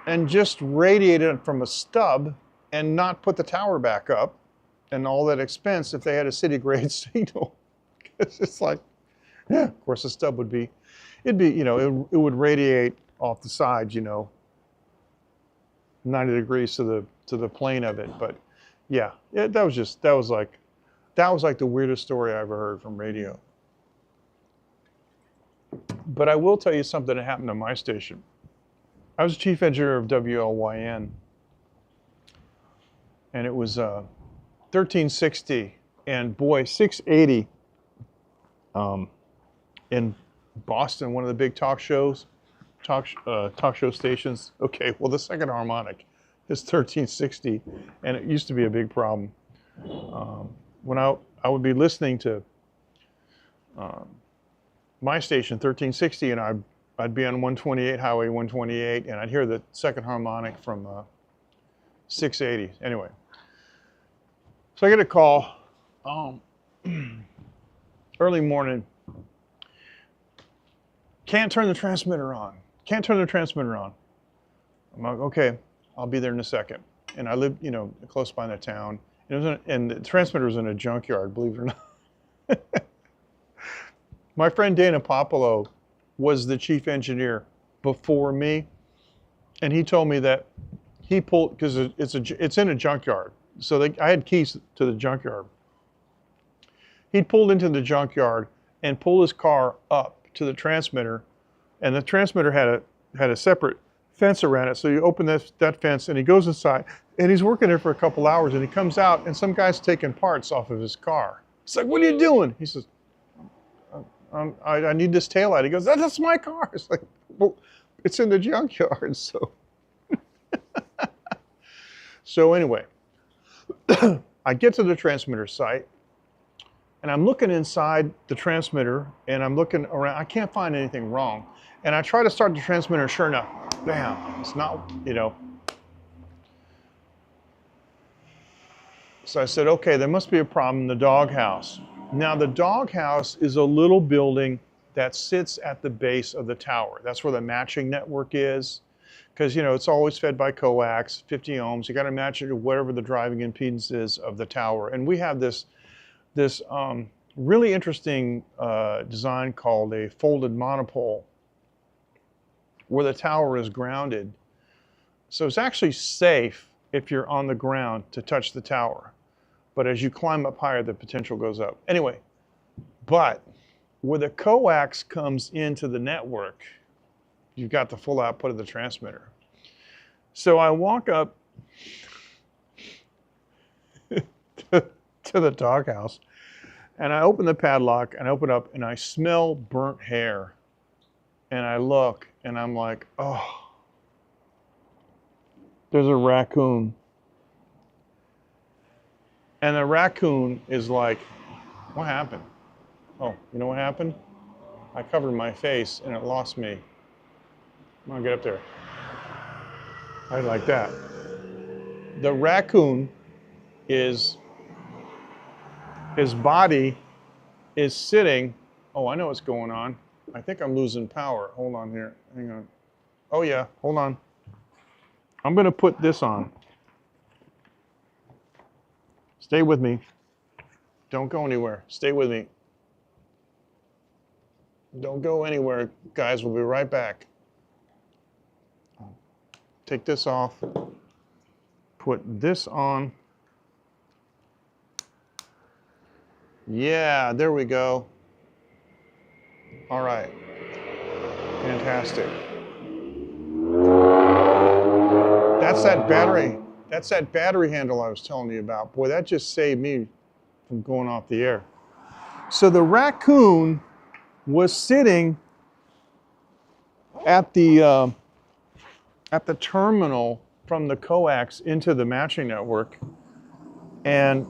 and just radiated it from a stub and not put the tower back up and all that expense if they had a city grade signal. It's just like, yeah, of course the stub would be, it'd be, you know, it would radiate off the sides, you know, 90 degrees to the plane of it. But yeah, that was like the weirdest story I ever heard from radio. But I will tell you something that happened on my station. I was chief engineer of WLYN, and it was 1360, and boy, 680 in Boston, one of the big talk show stations. Okay, well, the second harmonic is 1360, and it used to be a big problem. When I would be listening to my station, 1360, and I'd be on 128, Highway 128, and I'd hear the second harmonic from 680. Anyway, so I get a call early morning. Can't turn the transmitter on. Can't turn the transmitter on. I'm like, okay, I'll be there in a second. And I lived, you know, close by the town. And the transmitter was in a junkyard, believe it or not. My friend Dana Popolo was the chief engineer before me, and he told me that he pulled, because it's in a junkyard, so I had keys to the junkyard. He pulled into the junkyard and pulled his car up to the transmitter, and the transmitter had a separate fence around it. So you open that fence, and he goes inside, and he's working there for a couple hours, and he comes out, and some guy's taking parts off of his car. It's like, what are you doing? He says, I need this taillight. He goes, that's my car. It's like, well, it's in the junkyard, so. So anyway, I get to the transmitter site, and I'm looking inside the transmitter, and I'm looking around. I can't find anything wrong. And I try to start the transmitter, sure enough, bam, it's not, you know. So I said, okay, there must be a problem in the doghouse. Now, the doghouse is a little building that sits at the base of the tower. That's where the matching network is, because, you know, it's always fed by coax, 50 ohms. You got to match it to whatever the driving impedance is of the tower. And we have this really interesting design called a folded monopole, where the tower is grounded. So it's actually safe if you're on the ground to touch the tower. But as you climb up higher, the potential goes up. Anyway, but where the coax comes into the network, you've got the full output of the transmitter. So I walk up to the doghouse, and I open the padlock, and I open up, and I smell burnt hair. And I look, and I'm like, oh, there's a raccoon. And the raccoon is like, what happened? Oh, you know what happened? I covered my face and it lost me. I'm gonna get up there. I like that. The raccoon his body is sitting, oh, I know what's going on. I think I'm losing power. Hold on here, hang on. Oh yeah, hold on. I'm gonna put this on. Stay with me. Don't go anywhere. Stay with me. Don't go anywhere, guys. We'll be right back. Take this off. Put this on. Yeah, there we go. All right. Fantastic. That's that battery. That's that battery handle I was telling you about. Boy, that just saved me from going off the air. So the raccoon was sitting at the terminal from the coax into the matching network, and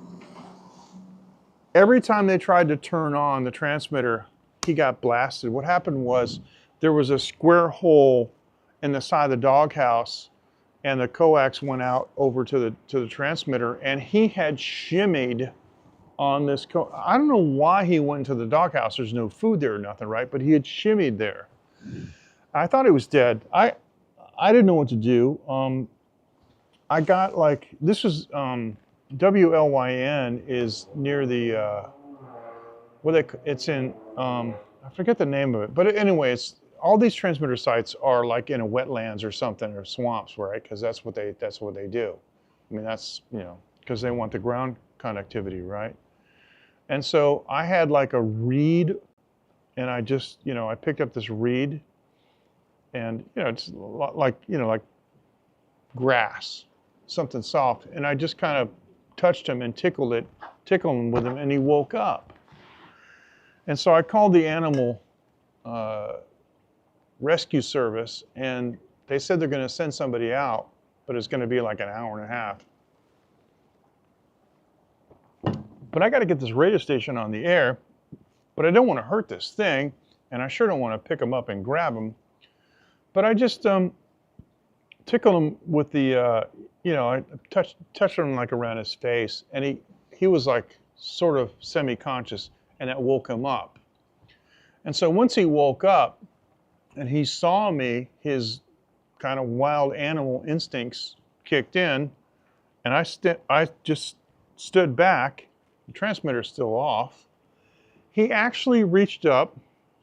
every time they tried to turn on the transmitter, he got blasted. What happened was there was a square hole, in the side of the doghouse, and the coax went out over to the transmitter, and he had shimmied on this I don't know why he went to the doghouse. There's no food there or nothing, right? But he had shimmied there. I thought he was dead. I didn't know what to do. I got like, this was WLYN is near the it's in I forget the name of it, but anyway, it's all these transmitter sites are like in a wetlands or something, or swamps, right? Because that's what they do. I mean, that's, you know, because they want the ground connectivity, right? And so I had like a reed, and I just, you know, I picked up this reed, and, you know, it's like, you know, like grass, something soft, and I just kind of touched him and tickled him with him, and he woke up. And so I called the animal rescue service, and they said they're going to send somebody out, but it's going to be like an hour and a half. But I got to get this radio station on the air, but I don't want to hurt this thing, and I sure don't want to pick him up and grab him. But I just tickled him with the, you know, I touched him like around his face, and he was like sort of semi-conscious, and that woke him up. And so once he woke up and he saw me, his kind of wild animal instincts kicked in, and I just stood back. The transmitter's still off. He actually reached up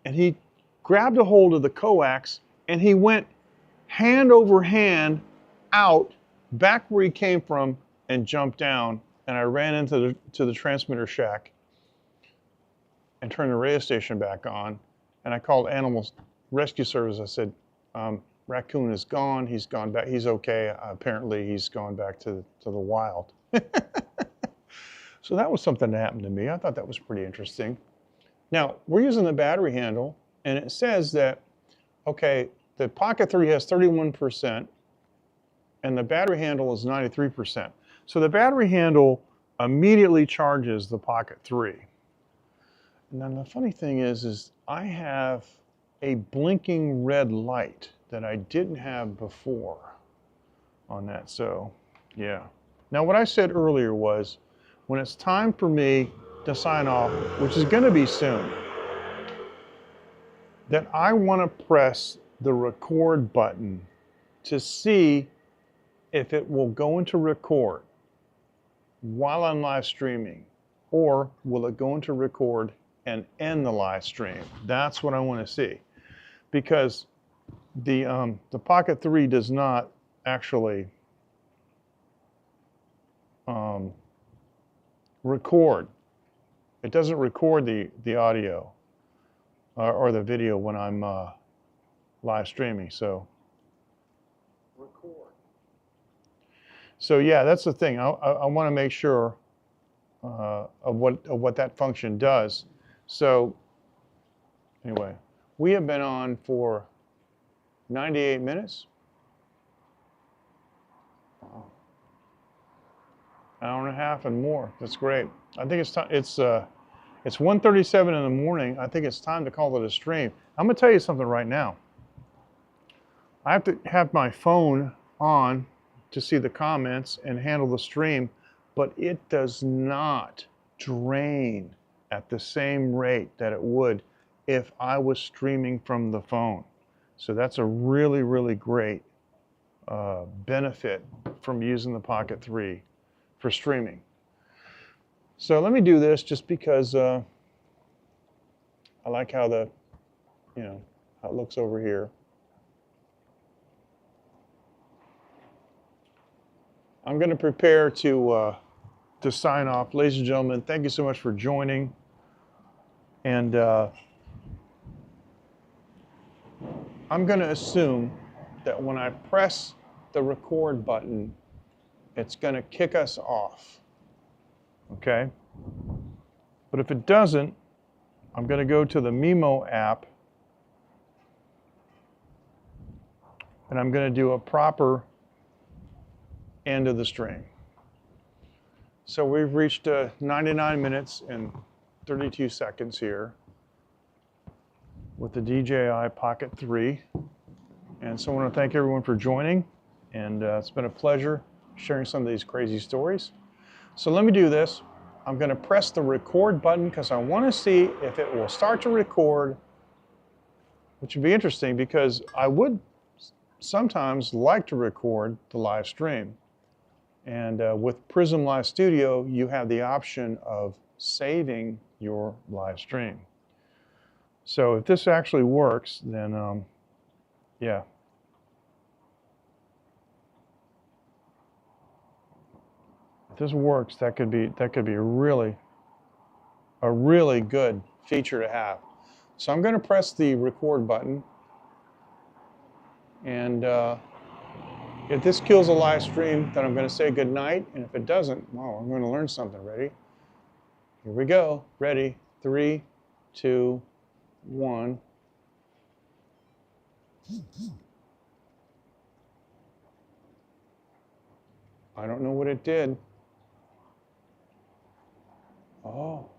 and he grabbed a hold of the coax, and he went hand over hand out back where he came from and jumped down, and I ran into the transmitter shack and turned the radio station back on, and I called Animal Rescue Service. I said, raccoon is gone, he's gone back, he's okay, apparently he's gone back to the wild. So that was something that happened to me. I thought that was pretty interesting. Now, we're using the battery handle, and it says that, okay, the Pocket 3 has 31%, and the battery handle is 93%. So the battery handle immediately charges the Pocket 3. And then the funny thing is I have a blinking red light that I didn't have before on that. So, yeah. Now, what I said earlier was, when it's time for me to sign off, which is going to be soon, that I want to press the record button to see if it will go into record while I'm live streaming, or will it go into record and end the live stream. That's what I want to see, because the Pocket 3 does not actually record. It doesn't record the audio or the video when I'm live streaming. So record. So yeah, that's the thing. I want to make sure of what that function does. So anyway, we have been on for 98 minutes. Hour and a half and more. That's great. I think it's time. It's 1:37 in the morning. I think it's time to call it a stream. I'm gonna tell you something right now. I have to have my phone on to see the comments and handle the stream, but it does not drain at the same rate that it would if I was streaming from the phone. So that's a really, really great benefit from using the Pocket 3 for streaming. So let me do this just because I like how how it looks over here. I'm going to prepare to sign off. Ladies and gentlemen, thank you so much for joining. And I'm going to assume that when I press the record button, it's going to kick us off. Okay? But if it doesn't, I'm going to go to the Mimo app, and I'm going to do a proper end of the stream. So we've reached 99 minutes and 32 seconds here with the DJI Pocket 3. And so I want to thank everyone for joining. And it's been a pleasure sharing some of these crazy stories. So let me do this. I'm going to press the record button because I want to see if it will start to record, which would be interesting because I would sometimes like to record the live stream. And with Prism Live Studio, you have the option of saving your live stream. So if this actually works, then yeah. If this works, that could be a really good feature to have. So I'm going to press the record button, and if this kills a live stream, then I'm going to say good night. And if it doesn't, wow, I'm going to learn something. Ready? Here we go. Ready? 3, 2, 1. I don't know what it did. Oh,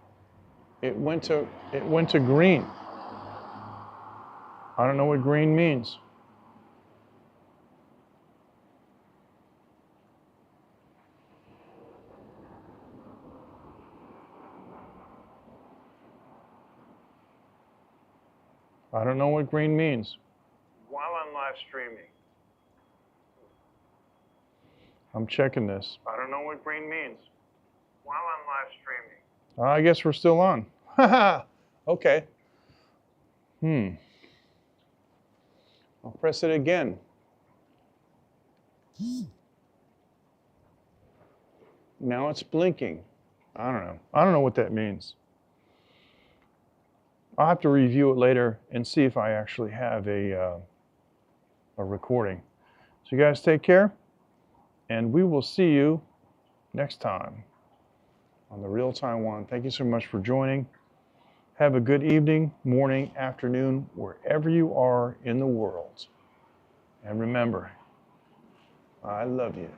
it went to green. I don't know what green means. I don't know what green means. While I'm live streaming, I'm checking this. I don't know what green means. While I'm live streaming. I guess we're still on. Haha. Okay. I'll press it again. Now it's blinking. I don't know. I don't know what that means. I'll have to review it later and see if I actually have a recording. So you guys take care, and we will see you next time on The Real Taiwan. Thank you so much for joining. Have a good evening, morning, afternoon, wherever you are in the world. And remember, I love you.